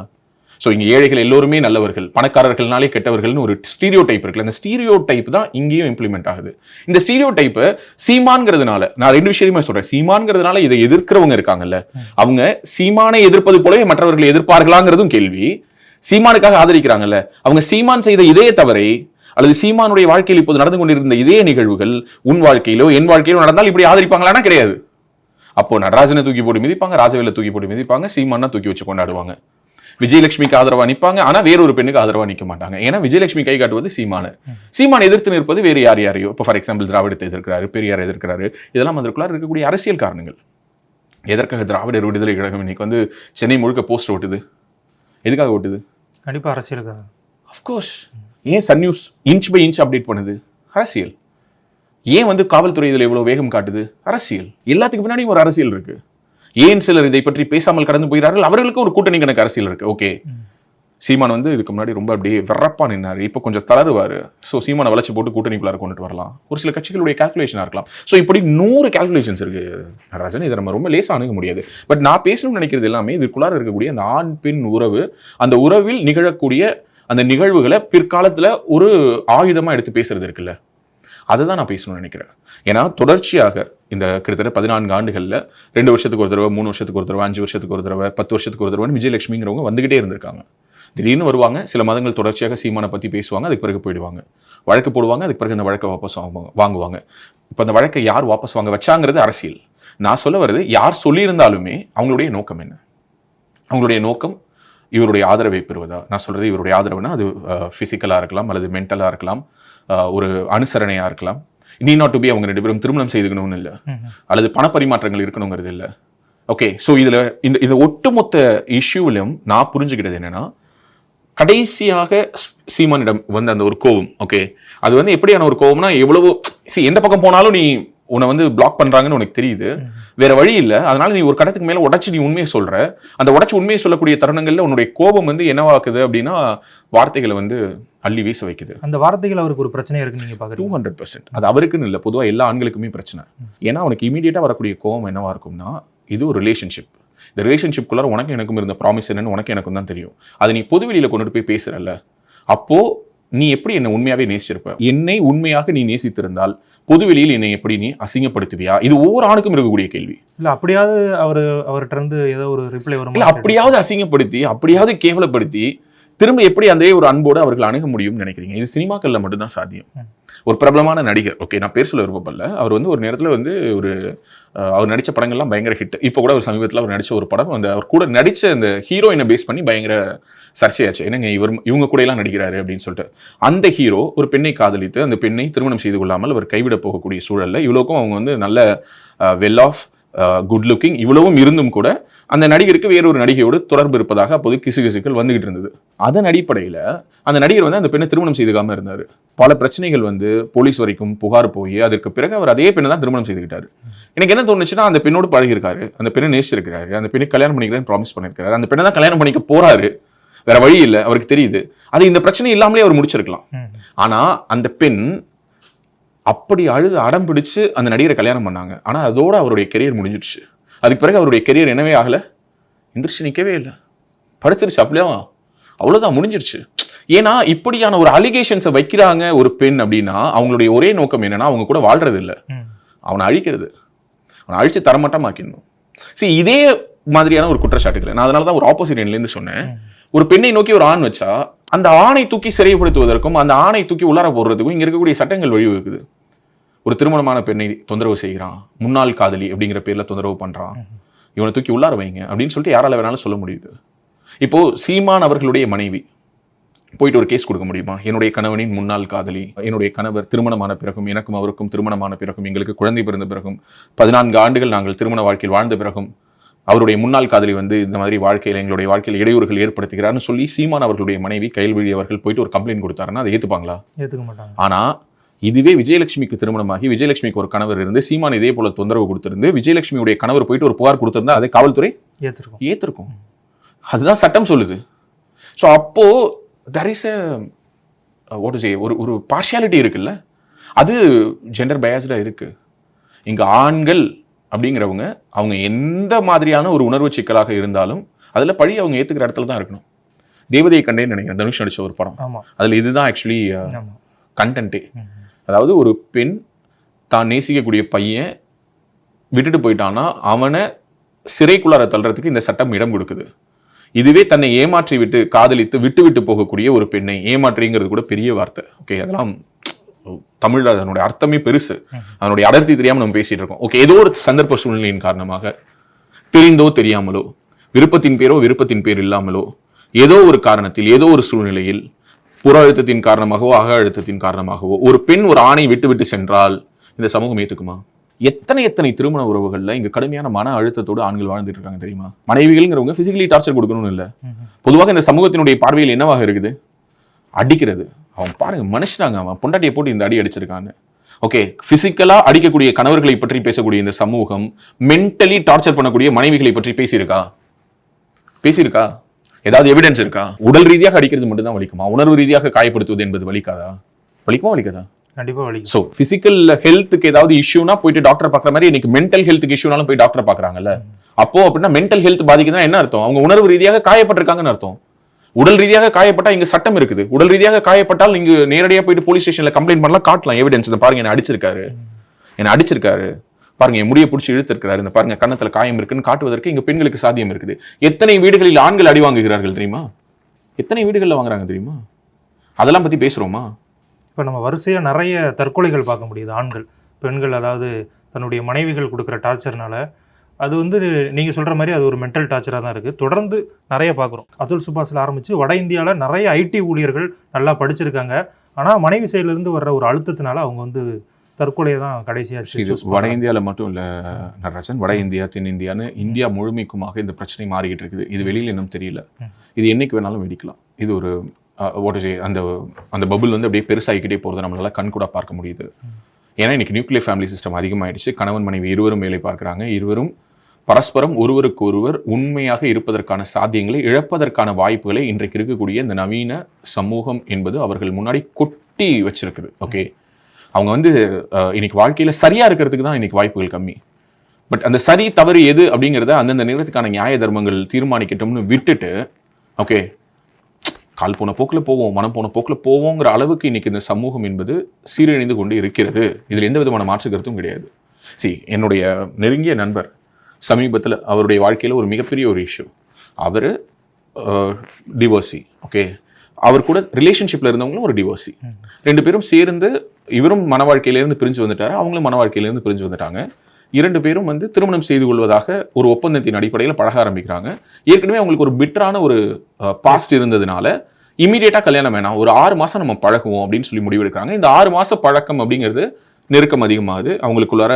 ஸோ இங்கே ஏழைகள் எல்லோருமே நல்லவர்கள், பணக்காரர்கள்னாலே கெட்டவர்கள்னு ஒரு ஸ்டீரியோ டைப் இருக்குல்ல, இந்த ஸ்டீரியோ டைப் தான் இங்கேயும் இம்ப்ளிமெண்ட் ஆகுது. இந்த ஸ்டீரியோ டைப்பு சீமான்ங்கிறதுனால, நான் 2 விஷயமே சொல்றேன், சீமான்ங்கிறதுனால இதை எதிர்க்கிறவங்க இருக்காங்கல்ல, அவங்க சீமானை எதிர்ப்பது போலவே மற்றவர்களை எதிர்ப்பார்களாங்கிறதும் கேள்வி. சீமானுக்காக ஆதரிக்கிறாங்கல்ல, அவங்க சீமான் செய்த இதே தவறை அல்லது சீமானுடைய வாழ்க்கையில் இப்போது நடந்து கொண்டிருந்த இதே நிகழ்வுகள் உன் வாழ்க்கையிலோ என் வாழ்க்கையிலோ நடந்தால் இப்படி ஆதரிப்பாங்களானா கிடையாது. அப்போ நடராஜனை தூக்கி போட்டு மிதிப்பாங்க, ராஜவேலை தூக்கி போட்டு மிதிப்பாங்க, சீமானா தூக்கி வச்சு கொண்டாடுவாங்க. விஜயலட்சுமிக்கு ஆதரவா நிற்பாங்க, ஆனா வேறொரு பெண்ணுக்கு ஆதரவா நிற்க மாட்டாங்க. ஏன்னா விஜயலட்சுமி கை காட்டுவது சீமான் எதிர்த்து நிற்பது வேறு யாரையோ. இப்போ ஃபார் எக்ஸாம்பிள் திராவிடத்தை எதிர்க்கிறாரு, பெரியார் எதிர்க்கிறாரு. இதெல்லாம் அதற்குள்ளார இருக்கக்கூடிய அரசியல் காரணங்கள். எதற்காக திராவிடர் விடுதலை கழகம் இன்னைக்கு வந்து சென்னை முழுக்க போஸ்டர் ஓட்டுது? எதுக்காக ஓட்டுது? கண்டிப்பா அரசியலுக்காக. அஃப்கோர்ஸ். ஏன் Sun News inch by inch update பண்ணுது? அரசியல். ஏன் வந்து காவல்துறை இதில் எவ்வளவு வேகம் காட்டுது? அரசியல். எல்லாத்துக்கு பின்னாடியும் ஒரு அரசியல் இருக்கு. ஏன் சிலர் இதை பற்றி பேசாமல் கடந்து போகிறார்கள்? அவர்களுக்கும் ஒரு கூட்டணி கணக்கு அரசியல் இருக்கு. ஓகே, சீமான் வந்து இதுக்கு முன்னாடி ரொம்ப அப்படியே வெறப்பா நின்னாரு, இப்போ கொஞ்சம் தளருவாரு. ஸோ சீமானை வளைச்சு போட்டு கூட்டணிக்குள்ளார கொண்டுட்டு வரலாம். ஒரு சில கட்சிகளுடைய கால்குலேஷனா இருக்கலாம். ஸோ இப்படி 100 கால்குலேஷன்ஸ் இருக்கு நடராஜன். இதை நம்ம ரொம்ப லேசா அணுக முடியாது. பட் நான் பேசணும்னு நினைக்கிறது எல்லாமே இதுக்குள்ளார இருக்கக்கூடிய அந்த ஆண் பெண் உறவு, அந்த உறவில் நிகழக்கூடிய அந்த நிகழ்வுகளை பிற்காலத்துல ஒரு ஆயுதமா எடுத்து பேசுறது இருக்குல்ல, அதை தான் நான் பேசணும்னு நினைக்கிறேன். ஏன்னா தொடர்ச்சியாக இந்த கிட்டத்தட்ட 14 ஆண்டுகளில் 2 வருஷத்துக்கு ஒரு தடவை, 3 வருஷத்துக்கு ஒரு தடவை, 5 வருஷத்துக்கு ஒரு தடவை, 10 வருஷத்துக்கு ஒரு தடவை விஜயலட்சுமிங்கிறவங்க வந்துகிட்டே இருந்திருக்காங்க. திடீர்னு வருவாங்க, சில மாதங்கள் தொடர்ச்சியாக சீமானை பற்றி பேசுவாங்க, அதுக்கு பிறகு போயிடுவாங்க, வழக்கு போடுவாங்க, அதுக்கு பிறகு அந்த வழக்கை வாபஸ் வாங்குவாங்க. இப்போ அந்த வழக்கை யார் வாபஸ் வாங்க வச்சாங்கிறது அரசியல். நான் சொல்ல வருது, யார் சொல்லியிருந்தாலுமே அவங்களுடைய நோக்கம் என்ன? அவங்களுடைய நோக்கம் இவருடைய ஆதரவை பெறுவதா? நான் சொல்றது இவருடைய ஆதரவுனா அது ஃபிசிக்கலாக இருக்கலாம், அல்லது மென்டலாக இருக்கலாம், ஒரு அனுசரணையாக இருக்கலாம். நீட் நாட் டு பி அவங்க 2 பேரும் திருமணம் செய்துக்கணும்னு இல்லை, அல்லது பணப்பரிமாற்றங்கள் இருக்கணுங்கிறது இல்லை. ஓகே, ஸோ இதில் இந்த ஒட்டுமொத்த இஷ்யூவிலும் நான் புரிஞ்சுக்கிட்டது என்னன்னா, கடைசியாக சீமானிடம் வந்து அந்த ஒரு கோபம், ஓகே, அது வந்து எப்படியான ஒரு கோபம்னா, எவ்வளவோ எந்த பக்கம் போனாலும் நீ உன்னை வந்து பிளாக் பண்றாங்கன்னு உனக்கு தெரியுது, வேற வழி இல்லை, அதனால நீ ஒரு கடத்துக்கு மேல உடைச்சு நீ உண்மையை சொல்ற. அந்த உடைச்சு உண்மையை சொல்லக்கூடிய தருணங்கள்ல உன்னுடைய கோபம் வந்து என்னவாக்குது அப்படின்னா, வார்த்தைகளை வந்து அள்ளி வீச வைக்குது. அந்த வார்த்தைகள் அவருக்கு ஒரு பிரச்சனை இருக்கு நீங்க பாக்குறீங்க. 200%. அது அவருக்குன்னு இல்லை, பொதுவாக எல்லா ஆண்களுக்குமே பிரச்சனை. ஏன்னா அவனுக்கு இமீடியட்டா வரக்கூடிய கோபம் என்னவா இருக்கும்னா, இது ஒரு ரிலேஷன்ஷிப். இந்த ரிலேஷன்ஷிப்குள்ளார உனக்கு எனக்கும் இருந்த ப்ராமிஸ் என்னன்னு உனக்கு எனக்கும் தான் தெரியும். அதை நீ பொதுவெளியில கொண்டுட்டு போய் பேசுறல்ல, அப்போ நீ எப்படி என்னை உண்மையாவே நேசிச்சிருப்ப? என்னை உண்மையாக நீ நேசித்திருந்தால் பொதுவெளியில் என்னை எப்படி நீ அசிங்கப்படுத்துவியா? இது ஒவ்வொரு ஆணுக்கும் இருக்கக்கூடிய கேள்வி. இல்ல அப்படியாவது அவர்கிட்ட இருந்து ஏதோ ஒரு ரிப்ளை வரும்? இல்ல அப்படியாவது அசிங்கப்படுத்தி, அப்படியாவது கேவலப்படுத்தி திரும்ப எப்படி அந்த ஒரு அன்போடு அவர்கள் அணுக முடியும்னு நினைக்கிறீங்க? இது சினிமாக்கள்ல மட்டும்தான் சாத்தியம். ஒரு பிரபலமான நடிகர், ஓகே, நான் பேர் சொல்ல விருப்பப்படல, அவர் வந்து ஒரு நேரத்தில் வந்து அவர் நடித்த படங்கள்லாம் பயங்கர ஹிட். இப்போ கூட ஒரு சமீபத்தில் அவர் நடித்த ஒரு படம், அந்த அவர் கூட நடித்த அந்த ஹீரோயினை பேஸ் பண்ணி பயங்கர சர்ச்சையாச்சு. என்னங்க இவங்க கூட எல்லாம் நடிக்கிறாரு அப்படின்னு சொல்லிட்டு. அந்த ஹீரோ ஒரு பெண்ணை காதலித்து அந்த பெண்ணை திருமணம் செய்து கொள்ளாமல் அவர் கைவிட போகக்கூடிய சூழல்ல, இவ்வளோக்கும் அவங்க வந்து நல்ல வெல் ஆஃப், குட் லுக்கிங், இவ்வளவும் இருந்தும் கூட அந்த நடிகருக்கு வேறொரு நடிகையோடு தொடர்பு இருப்பதாக அப்போது கிசுகிசுக்கள் வந்துகிட்டு இருந்தது. அதன் அடிப்படையில் அந்த நடிகர் வந்து அந்த பெண்ணை திருமணம் செய்துக்காம இருந்தார். பல பிரச்சனைகள் வந்து போலீஸ் வரைக்கும் புகார் போய் அதற்கு பிறகு அவர் அதே பெண்ணை தான் திருமணம் செய்துக்கிட்டாரு. எனக்கு என்ன தோணுச்சுன்னா, அந்த பெண்ணோடு பழகிருக்காரு, அந்த பெண்ணை நேசிச்சிருக்கிறாரு, அந்த பெண்ணை கல்யாணம் பண்ணிக்கிறேன்னு ப்ராமிஸ் பண்ணிருக்காரு, அந்த பெண்ணை தான் கல்யாணம் பண்ணிக்க போறாரு, வேற வழி இல்லை, அவருக்கு தெரியுது. அது இந்த பிரச்சனை இல்லாமலே அவர் முடிச்சிருக்கலாம். ஆனா அந்த பெண் அப்படி அழுது அடம் பிடிச்சு அந்த நடிகரை கல்யாணம் பண்ணாங்க. ஆனா அதோட அவருடைய கெரியர் முடிஞ்சிடுச்சு. அதுக்கு பிறகு அவருடைய கெரியர் என்னவே ஆகல, எந்திரிச்சு நிற்கவே இல்லை, படுத்துருச்சு, அப்படியே அவ்வளவுதான், முடிஞ்சிருச்சு. ஏன்னா இப்படியான ஒரு அலிகேஷன்ஸை வைக்கிறாங்க ஒரு பெண் அப்படின்னா, அவங்களுடைய ஒரே நோக்கம் என்னன்னா, அவங்க கூட வாழ்றது இல்லை, அவனை அழிக்கிறது, அவனை அழிச்சு தரமட்டமாக்கணும். சரி, இதே மாதிரியான ஒரு குற்றச்சாட்டுகள் நான் அதனாலதான் ஒரு ஆப்போசிட் எண்ட்லேருந்து சொன்னேன். ஒரு பெண்ணை நோக்கி ஒரு ஆண் வச்சா அந்த ஆணை தூக்கி சிறைப்படுத்துவதற்கும் அந்த ஆணை தூக்கி உள்ளார போடுறதுக்கும் இங்க இருக்கக்கூடிய சட்டங்கள் வழிவகுக்குது. ஒரு திருமணமான பெண்ணை தொந்தரவு செய்கிறான், முன்னாள் காதலி அப்படிங்கிற பேர்ல தொந்தரவு பண்றான், இவனை தூக்கி உள்ளார வைங்க அப்படின்னு சொல்லிட்டு யாரால வேணாலும் சொல்ல முடியுது. இப்போ சீமான் அவர்களுடைய மனைவி போயிட்டு ஒரு கேஸ் கொடுக்க முடியுமா? என்னுடைய கணவனின் முன்னாள் காதலி, என்னுடைய கணவர் திருமணமான பிறகும், எனக்கும் அவருக்கும் திருமணமான பிறகும், எங்களுக்கு குழந்தை பிறந்த பிறகும், 14 ஆண்டுகள் நாங்கள் திருமண வாழ்க்கையில் வாழ்ந்த பிறகும் அவருடைய முன்னாள் காதலி வந்து இந்த மாதிரி வாழ்க்கையில் எங்களுடைய வாழ்க்கையில் இடையூறுகள் ஏற்படுத்துகிறார்னு சொல்லி சீமான் அவர்களுடைய மனைவி கயல்விழி அவர்கள் போயிட்டு ஒரு கம்ப்ளைண்ட் கொடுத்தாருன்னா அதை ஏற்றுப்பாங்களா? ஏற்றுக்க மாட்டாங்க. ஆனா இதுவே விஜயலட்சுமிக்கு திருமணமாகி விஜயலட்சுமிக்கு ஒரு கணவர் இருந்து சீமான் இதே போல தொந்தரவு கொடுத்திருந்து விஜயலட்சுமியுடைய கணவர் போயிட்டு ஒரு புகார் கொடுத்திருந்தா அதை காவல்துறை ஏற்றிருக்கும். அதுதான் சட்டம் சொல்லுது. ஸோ அப்போ there is a what to say, ஒரு பார்ஷியாலிட்டி இருக்குல்ல, அது ஜெண்டர் பயாஸ்டா இருக்கு. இங்க ஆண்கள் அப்படிங்கிறவங்க அவங்க எந்த மாதிரியான ஒரு உணர்வு சிக்கலாக இருந்தாலும் அதுல பழி அவங்க ஏத்துக்கிற இடத்துல தான் இருக்கணும். தேவதையை கண்டேன்னு நினைக்கிறேன், தனுஷ் நடிச்ச ஒரு படம், அதுல இதுதான் ஆக்சுவலி கண்டென்ட்டே. அதாவது ஒரு பெண் தான் நேசிக்கக்கூடிய பையன் விட்டுட்டு போயிட்டான்னா அவனை சிறைக்குள்ளார தள்ளுறதுக்கு இந்த சட்டம் இடம் கொடுக்குது. இதுவே தன்னை ஏமாற்றி விட்டு காதலித்து விட்டு விட்டு போகக்கூடிய ஒரு பெண்ணை, ஏமாற்றிங்கிறது கூட பெரிய வார்த்தை, ஓகே, அதெல்லாம் தமிழ்ல அதனுடைய அர்த்தமே பெருசு, அதனுடைய அடர்த்தி தெரியாம நம்ம பேசிட்டு இருக்கோம். ஓகே, ஏதோ ஒரு சந்தர்ப்ப சூழ்நிலையின் காரணமாக தெரிந்தோ தெரியாமலோ, விருப்பத்தின் பேரோ விருப்பத்தின் பேர் இல்லாமலோ ஏதோ ஒரு காரணத்தில் ஏதோ ஒரு சூழ்நிலையில் புற அழுத்தத்தின் காரணமாகவோ அக அழுத்தத்தின் காரணமாகவோ ஒரு பெண் ஒரு ஆணை விட்டு விட்டு சென்றால் இந்த சமூகம் ஏத்துக்குமா? எத்தனை திருமண உறவுகள்ல இங்க கடுமையான மன அழுத்தத்தோடு ஆண்கள் வாழ்ந்துட்டு இருக்காங்க தெரியுமா? மனைவிகள்ங்கிறவங்க பிசிக்கலி டார்ச்சர் கொடுக்கணும்னு இல்ல, பொதுவாக இந்த சமூகத்தினுடைய பார்வையில் என்னவாக இருக்குது? அடிக்கிறது. அவன் பாருங்க மனுஷனாங்க, அவன் பொண்டாட்டியை போட்டு இந்த அடி அடிச்சிருக்கான்னு. ஓகே, பிசிக்கலா அடிக்கக்கூடிய கணவர்களை பற்றி பேசக்கூடிய இந்த சமூகம் மென்டலி டார்ச்சர் பண்ணக்கூடிய மனைவிகளை பற்றி பேசியிருக்கா? ஏதாவது எவிடன்ஸ் இருக்கா? உடல் ரீதியாக அடிக்கிறது மட்டும் தான் வலிக்குமா? உணர்வு ரீதியாக காயப்படுத்துவது என்பது வலிக்காதா? வலிக்காதா? கண்டிப்பா வலிக்கும். சோ பிசிக்கல் ஹெல்த்துக்கு ஏதாவது இஷ்யூனா போயிட்டு டாக்டர் பாக்குற மாதிரி இன்னைக்கு மென்டல் ஹெல்த்துக்கு இஷ்யூனாலும் போய் டாக்டர் பாக்குறாங்கல்ல. அப்போ அப்படின்னா மென்டல் ஹெல்த் பாதிக்குதுன்னா என்ன அர்த்தம்? அவங்க உணர்வு ரீதியாக காயப்பட்டிருக்காங்கன்னு அர்த்தம். உடல் ரீதியாக காயப்பட்டா இங்க சட்டம் இருக்குது. உடல் ரீதியாக காயப்பட்டால் நீங்க நேரடியா போயிட்டு போலீஸ் ஸ்டேஷன்ல கம்ப்ளைண்ட் பண்ணலாம், காட்டலாம் எவிடன்ஸ். பாருங்க என்ன அடிச்சிருக்காரு, பாருங்க என் முடியை பிடிச்சி இழுத்திருக்கிறாரு, இந்த பாருங்க கன்னத்துல காயம் இருக்குன்னு காட்டுவதற்கு இங்க பெண்களுக்கு சாத்தியம் இருக்குது. எத்தனை வீடுகளில் ஆண்கள் அடி வாங்குகிறார்கள் தெரியுமா? எத்தனை வீடுகளில் வாங்குறாங்க தெரியுமா? அதெல்லாம் பத்தி பேசுறோமா? இப்போ நம்ம வரிசையா நிறைய தற்கொலைகள் பார்க்க முடியுது. ஆண்கள் பெண்கள் அதாவது தன்னுடைய மனைவிகள் கொடுக்குற டார்ச்சர்னால அது வந்து நீங்க சொல்ற மாதிரி அது ஒரு மென்டல் டார்ச்சரா தான் இருக்கு. தொடர்ந்து நிறைய பார்க்குறோம். அதுல் சுபாஷ்ல ஆரம்பிச்சு வட இந்தியாவில் நிறைய ஐடி ஊழியர்கள் நல்லா படிச்சிருக்காங்க. ஆனா மனைவி சைட்ல இருந்து வர்ற ஒரு அழுத்தத்தினால அவங்க வந்து தற்கொலையை தான் கடைசியா. இது வட இந்தியாவில் மட்டும் இல்ல நடராஜன், வட இந்தியா தென்னிந்தியான்னு இந்தியா முழுமைக்குமாக இந்த பிரச்சனை மாறிக்கிட்டு இருக்குது. இது வெளியில இன்னும் தெரியல. இது என்னைக்கு வேணாலும் வெடிக்கலாம். இது ஒரு அந்த பபுள் வந்து அப்படியே பெருசாகிக்கிட்டே போகிறத நம்மளால கண்கூட பார்க்க முடியுது. ஏன்னா இன்னைக்கு நியூக்ளியர் ஃபேமிலி சிஸ்டம் அதிகமாயிடுச்சு. கணவன் மனைவி இருவரும் வேலை பார்க்குறாங்க. இருவரும் பரஸ்பரம் ஒருவருக்கு ஒருவர் உண்மையாக இருப்பதற்கான சாத்தியங்களை இழப்பதற்கான வாய்ப்புகளை இன்றைக்கு இருக்கக்கூடிய இந்த நவீன சமூகம் என்பது அவர்கள் முன்னாடி கொட்டி வச்சிருக்குது. ஓகே, அவங்க வந்து இன்னைக்கு வாழ்க்கையில சரியா இருக்கிறதுக்கு தான் இன்னைக்கு வாய்ப்புகள் கம்மி. பட் அந்த சரி தவறு எது அப்படிங்கிறத அந்தந்த நேரத்துக்கான நியாய தர்மங்கள் தீர்மானிக்கட்டும்னு விட்டுட்டு, ஓகே கால் போன போக்கில் போவோம், மனம் போன போக்கில் போவோங்கிற அளவுக்கு இன்னைக்கு இந்த சமூகம் என்பது சீரழிந்து கொண்டு இருக்கிறது. இதில் எந்த விதமான மாற்று கருத்தும் கிடையாது. என்னுடைய நெருங்கிய நண்பர் சமீபத்தில் அவருடைய வாழ்க்கையில் ஒரு மிகப்பெரிய ஒரு இஷ்யூ. அவர் டிவோர்ஸி. ஓகே, அவர் கூட ரிலேஷன்ஷிப்பில் இருந்தவங்களும் ஒரு டிவோர்ஸி. 2 பேரும் சேர்ந்து, இவரும் மன வாழ்க்கையிலேருந்து பிரிஞ்சு வந்துட்டாரு, அவங்களும் மன வாழ்க்கையிலேருந்து பிரிஞ்சு வந்துட்டாங்க. 2 பேரும் வந்து திருமணம் செய்து கொள்வதாக ஒரு ஒப்பந்தத்தின் அடிப்படையில் பழக ஆரம்பிக்கிறாங்க. ஏற்கனவே அவங்களுக்கு ஒரு பிட்டரான ஒரு பாஸ்ட் இருந்ததுனால இமீடியட்டா கல்யாணம் வேணாம், ஒரு 6 மாசம் நம்ம பழகுவோம் அப்படின்னு சொல்லி முடிவெடுக்கிறாங்க. இந்த 6 மாச பழக்கம் அப்படிங்கிறது நெருக்கம் அதிகமாகுது. அவங்களுக்குள்ளார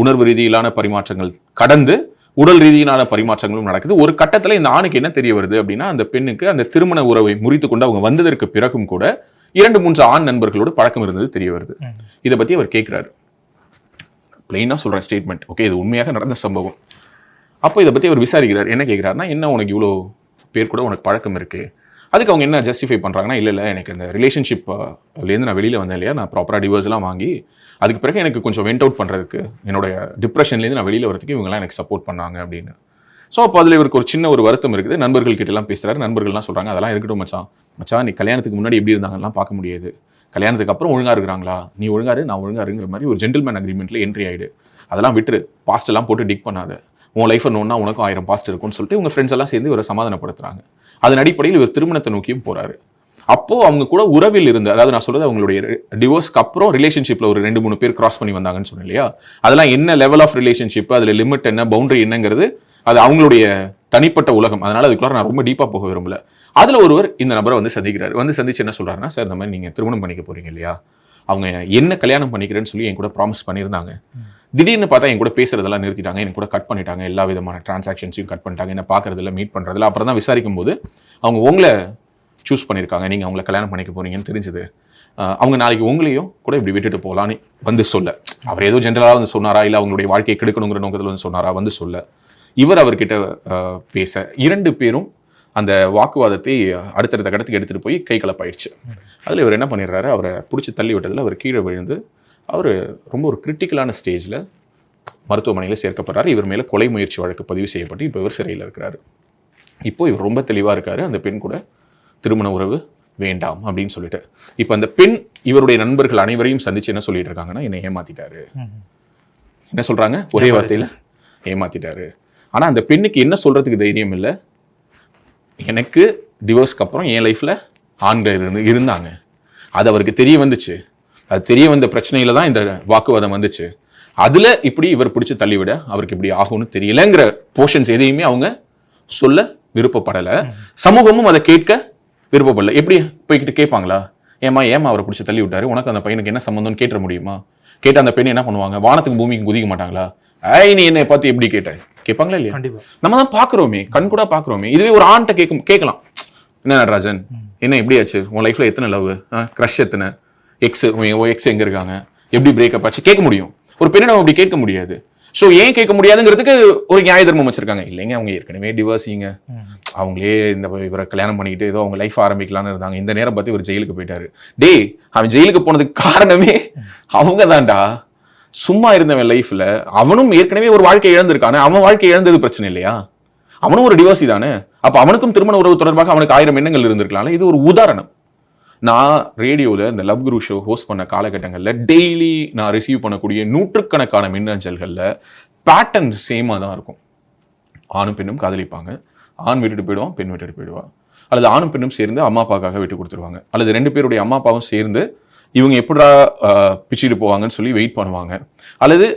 உணர்வு ரீதியிலான பரிமாற்றங்கள் கடந்து உடல் ரீதியிலான பரிமாற்றங்களும் நடக்குது. ஒரு கட்டத்தில் இந்த ஆணுக்கு என்ன தெரிய வருது அப்படின்னா, அந்த பெண்ணுக்கு அந்த திருமண உறவை முறித்து கொண்டு அவங்க வந்ததற்கு பிறகும் கூட 2-3 ஆண் நண்பர்களோடு பழக்கம் இருந்தது தெரிய வருது. இதை பத்தி அவர் கேட்கிறாரு. பிளெயினாக சொல்கிற ஸ்டேட்மெண்ட். ஓகே, இது உண்மையாக நடந்த சம்பவம். அப்போ இதை பற்றி அவர் விசாரிக்கிறார். என்ன கேட்குறாருன்னா, என்ன உனக்கு இவ்வளோ பேர் கூட உனக்கு பழக்கம் இருக்குது? அதுக்கு அவங்க என்ன ஜஸ்டிஃபை பண்ணுறாங்கன்னா, இல்லை எனக்கு இந்த ரிலேஷன்ஷிப்லேருந்து நான் வெளியில் வந்தேன் இல்லையா, நான் ப்ராப்பராக டிவோர்ஸ்லாம் வாங்கி அதுக்கு பிறகு எனக்கு கொஞ்சம் வெண்ட் அவுட் பண்ணுறதுக்கு, என்னோட டிப்ரெஷன்லேருந்து நான் வெளியில் வரதுக்கு இவங்கெல்லாம் எனக்கு சப்போர்ட் பண்ணாங்க அப்படின்னு. ஸோ அப்போ அதில் இவருக்கு ஒரு சின்ன ஒரு வருத்தம் இருக்குது. நண்பர்கள் கிட்டலாம் பேசுகிறாரு. நண்பர்கள்லாம் சொல்கிறாங்க, அதெல்லாம் இருக்கட்டும் மச்சான் நீ கல்யாணத்துக்கு முன்னாடி எப்படி இருந்தாங்கலாம் பார்க்க முடியாது, கல்யாணத்துக்கு அப்புறம் ஒழுங்காக இருக்கிறாங்களா, நீ ஒழுங்காரு நான் ஒழுங்காருங்கிற மாதிரி ஒரு ஜென்டில்மேன் அக்ரிமெண்ட்டில் என்ட்ரி ஆகிடு. அதெல்லாம் விட்டுரு, பாஸ்ட் எல்லாம் போட்டு டிக் பண்ணாத, உன் லைஃப் நோன்னா உனக்கும் 1000 பாஸ்ட் இருக்கும்னு சொல்லிட்டு உங்கள் ஃப்ரெண்ட்ஸ் எல்லாம் சேர்ந்து இவரை சமாதானப்படுத்துறாங்க. அதன் அடிப்படையில் இவர் திருமணத்தை நோக்கியும் போறாரு. அப்போ அவங்க கூட உறவில் இருந்து, அதாவது நான் சொல்றது அவங்களுடைய டிவோர்ஸ்க்கு அப்புறம் ரிலேஷன்ஷிப்ல ஒரு 2-3 பேர் கிராஸ் பண்ணி வந்தாங்கன்னு சொன்னேன் இல்லையா, அதெல்லாம் என்ன லெவல் ஆஃப் ரிலேஷன்ஷிப், அதுல லிமிட் என்ன, பவுண்டரி என்னங்கிறது அது அவங்களுடைய தனிப்பட்ட உலகம். அதனால அதுக்குள்ள நான் ரொம்ப டீப்பா போக விரும்பல. அதுல ஒருவர் இந்த நபரை வந்து சந்திக்கிறாரு. வந்து சந்திச்சு என்ன சொல்றாருன்னா, சார் இந்த மாதிரி நீங்க திருமணம் பண்ணிக்க போறீங்க இல்லையா, அவங்க என்ன கல்யாணம் பண்ணிக்கிறேன்னு சொல்லி என் கூட ப்ராமிஸ் பண்ணியிருந்தாங்க. திடீர்னு பார்த்தா என் கூட பேசுறதெல்லாம் நிறுத்திட்டாங்க, என் கூட கட் பண்ணிட்டாங்க, எல்லா விதமான டிரான்சாக்ஷன்ஸையும் கட் பண்ணிட்டாங்க, என்ன பார்க்கறதில்ல, மீட் பண்றதில்ல. அப்புறம் தான் விசாரிக்கும் போது அவங்க உங்களை சூஸ் பண்ணியிருக்காங்க, நீங்க அவங்களை கல்யாணம் பண்ணிக்க போறீங்கன்னு தெரிஞ்சது. அவங்க நாளைக்கு உங்களையும் கூட இப்படி விட்டுட்டு போகலான்னு வந்து சொல்ல, அவர் ஏதோ ஜென்ரலாக வந்து சொன்னாரா, இல்லை அவங்களுடைய வாழ்க்கையை கெடுக்கணுங்கிற நோக்கத்தில் வந்து சொன்னாரா, வந்து சொல்ல இவர் அவர்கிட்ட பேச 2 பேரும் அந்த வாக்குவாதத்தை அடுத்தடுத்த கடத்துக்கு எடுத்துகிட்டு போய் கை கலப்பாயிடுச்சு. அதில் இவர் என்ன பண்ணிடுறாரு, அவரை பிடிச்சி தள்ளி விட்டதில் அவர் கீழே விழுந்து அவர் ரொம்ப ஒரு கிரிட்டிக்கலான ஸ்டேஜில் மருத்துவமனையில் சேர்க்கப்படுறாரு. இவர் மேலே கொலை முயற்சி வழக்கு பதிவு செய்யப்பட்டு இப்போ இவர் சிறையில் இருக்கிறாரு. இப்போ இவர் ரொம்ப தெளிவாக இருக்காரு, அந்த பெண் கூட திருமண உறவு வேண்டாம் அப்படின்னு சொல்லிட்டு. இப்போ அந்த பெண் இவருடைய நண்பர்கள் அனைவரையும் சந்திச்சு என்ன சொல்லிட்டு இருக்காங்கன்னா, என்னை ஏமாத்திட்டாரு. என்ன சொல்றாங்க, ஒரே வார்த்தையில் ஏமாத்திட்டாரு. ஆனால் அந்த பெண்ணுக்கு என்ன சொல்றதுக்கு தைரியம் இல்லை. எனக்கு டிவோர்ஸ்க்கு அப்புறம் என் லைஃப்ல ஆண்கள் இருந்தாங்க, அது அவருக்கு தெரிய வந்துச்சு, அது தெரிய வந்த பிரச்சனையில தான் இந்த வாக்குவாதம் வந்துச்சு, அதுல இப்படி இவர் பிடிச்சி தள்ளிவிட அவருக்கு இப்படி ஆகும்னு தெரியலங்கிற போர்ஷன்ஸ் எதையுமே அவங்க சொல்ல விருப்பப்படலை, சமூகமும் அதை கேட்க விருப்பப்படலை. எப்படி போய்கிட்டு கேட்பாங்களா, ஏமா அவரை பிடிச்சி தள்ளி விட்டாரு, உனக்கு அந்த பையனுக்கு என்ன சம்பந்தம்னு கேட்ட முடியுமா? கேட்ட அந்த பெண் என்ன பண்ணுவாங்க, வானத்துக்கு பூமிக்கு குதிக்க மாட்டாங்களா? நீ என்னை பார்த்து எப்படி கேட்ட கேட்பாங்களா இல்லையா? நம்ம தான் பாக்குறோமே, கண் கூட பாக்குறோமே. இதுவே ஒரு ஆண்கிட்ட கேட்கலாம், என்ன நடராஜன் என்ன எப்படி ஆச்சு, உன் லைஃப்ல எத்தனை லவ், கிரஷ் எத்தனை, எக்ஸ் எங்க இருக்காங்க, எப்படி பிரேக்கப் ஆச்சு கேட்க முடியும். ஒரு பெண்ணை நம்ம அப்படி கேட்க முடியாது. ஸோ ஏன் கேட்க முடியாதுங்கிறதுக்கு ஒரு நியாய தர்மம் வச்சிருக்காங்க. இல்லைங்க அவங்க ஏற்கனவே டிவோர்ஸிங்க, அவங்களே இவரை கல்யாணம் பண்ணிக்கிட்டு ஏதோ அவங்க லைஃப் ஆரம்பிக்கலான்னு இருந்தாங்க, இந்த நேரம் பார்த்து இவர் ஜெயிலுக்கு போயிட்டாரு. அவன் ஜெயிலுக்கு போனதுக்கு காரணமே அவங்க தான்டா. சும்மா இருந்தவன் லைஃப்ல அவனும் ஏற்கனவே ஒரு வாழ்க்கை இழந்திருக்கானே, அவன் வாழ்க்கை இழந்தது பிரச்சனை இல்லையா? அவனும் ஒரு டிவோர்ஸி தானே. அப்ப அவனுக்கும் திருமண உறவு தொடர்பாக அவனுக்கு 1000 எண்ணங்கள் இருந்திருக்கலாம். இது ஒரு உதாரணம். நான் ரேடியோவில் இந்த லவ் குரு ஷோ ஹோஸ்ட் பண்ண காலகட்டங்களில் டெய்லி நான் ரிசீவ் பண்ணக்கூடிய நூற்றுக்கணக்கான மின்னஞ்சல்களில் பேட்டர்ன் சேமாக தான் இருக்கும். ஆணும் பெண்ணும் காதலிப்பாங்க, ஆண் விட்டுட்டு போயிடுவான், பெண் விட்டுட்டு போயிடுவா, அல்லது ஆணும் பெண்ணும் சேர்ந்து அம்மா அப்பாவுக்காக விட்டு கொடுத்துருவாங்க, அல்லது 2 பேருடைய அம்மா அப்பாவும் சேர்ந்து இவங்க எப்படா பிச்சுட்டு போவாங்கன்னு சொல்லி வெயிட் பண்ணுவாங்க, அல்லது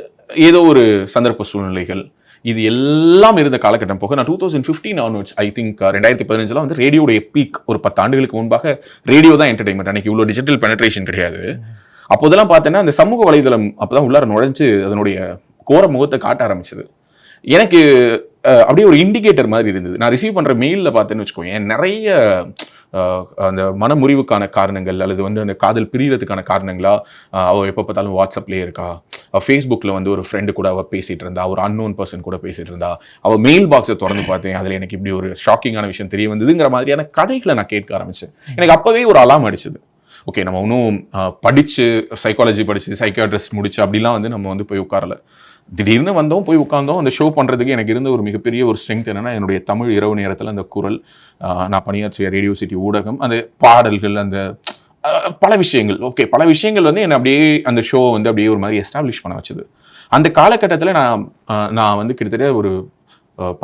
ஏதோ ஒரு சந்தர்ப்ப சூழ்நிலைகள். இது எல்லாம் இருந்த காலகட்டம் போக நான் 2015 ஆன்வர்ட்ஸ், ஐ திங்க் 2015 வந்து ரேடியோடைய பீக். ஒரு 10 ஆண்டுகளுக்கு முன்பாக ரேடியோ தான் என்டர்டைன்மெண்ட். அன்னைக்கு இவ்வளோ டிஜிட்டல் பெனட்ரேஷன் கிடையாது. அப்போதெல்லாம் பார்த்தேன்னா அந்த சமூக வலைதளம் அப்போதான் உள்ளார நுழைஞ்சு அதனுடைய கோர முகத்தை காட்ட ஆரம்பிச்சது. எனக்கு அப்படியே ஒரு இண்டிகேட்டர் மாதிரி இருந்தது. நான் ரிசீவ் பண்ற மெயிலில் பார்த்தேன்னு வச்சுக்கோங்க, நிறைய அந்த மனமுறிவுக்கான காரணங்கள், அல்லது வந்து அந்த காதல் பிரியறதுக்கான காரணங்களா, அவள் எப்போ பார்த்தாலும் வாட்ஸ்அப்லேயே இருக்கா, ஃபேஸ்புக்கில் வந்து ஒரு ஃப்ரெண்டு கூட அவள் பேசிகிட்டு இருந்தா, ஒரு அன்னோன் பர்சன் கூட பேசிகிட்டு இருந்தா, அவள் மெயில் பாக்ஸை திறந்து பார்த்தேன், அதில் எனக்கு இப்படி ஒரு ஷாக்கிங்கான விஷயம் தெரிய வந்ததுங்கிற மாதிரியான கதைகளை நான் கேட்க ஆரம்பித்தேன். எனக்கு அப்போவே ஒரு அலாம் அடிச்சது. ஓகே, நம்ம இன்னும் படித்து சைக்காலஜி படித்து சைக்காட்ரிஸ்ட் முடிச்சு அப்படிலாம் வந்து நம்ம வந்து போய் உட்காரல. திடீர்னு வந்தோம், போய் உட்காந்தோம். அந்த ஷோ பண்ணுறதுக்கு எனக்கு இருந்த ஒரு மிகப்பெரிய ஒரு ஸ்ட்ரென்த் என்னென்னா, என்னுடைய தமிழ் இரவு நேரத்தில் அந்த குரல், நான் பணியாற்றிய ரேடியோ சிட்டி ஊடகம், அந்த பாடல்கள், அந்த பல விஷயங்கள், ஓகே பல விஷயங்கள் வந்து என்னை அப்படியே அந்த ஷோ வந்து அப்படியே ஒரு மாதிரி எஸ்டாப்ளிஷ் பண்ண வச்சுது. அந்த காலகட்டத்தில் நான் வந்து கிட்டத்தட்ட ஒரு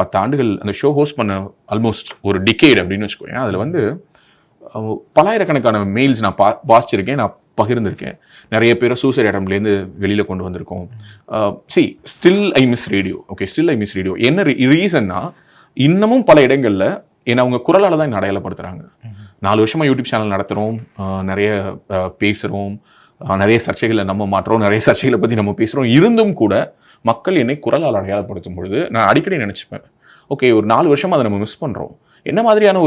10 ஆண்டுகள் அந்த ஷோ ஹோஸ்ட் பண்ண, ஆல்மோஸ்ட் ஒரு டிகேட் அப்படின்னு வச்சுக்கோங்க. அதில் வந்து பலாயிரக்கணக்கான மெயில்ஸ் நான் வாசிச்சிருக்கேன், நான் பகிர்ந்திருக்கேன். நிறைய பேரை சூசைட் அட்டம்ப்ட்லேருந்து வெளியில் கொண்டு வந்திருக்கோம். Still I miss radio. Okay, still I miss radio. என்ன ரீசன்னா, இன்னமும் பல இடங்களில் என்னை அவங்க குரலால் தான் என்னை அடையாளப்படுத்துகிறாங்க. 4 வருஷமாக யூடியூப் சேனல் நடத்துகிறோம், நிறைய பேசுகிறோம், நிறைய சர்ச்சைகளை நம்ம மாற்றோம், நிறைய சர்ச்சைகளை பற்றி நம்ம பேசுகிறோம். இருந்தும் கூட மக்கள் என்னை குரலால் அடையாளப்படுத்தும் பொழுது நான் அடிக்கடி நினச்சிப்பேன், ஓகே ஒரு 4 வருஷமாக அதை நம்ம மிஸ் பண்ணுறோம். என்ன மாதிரியான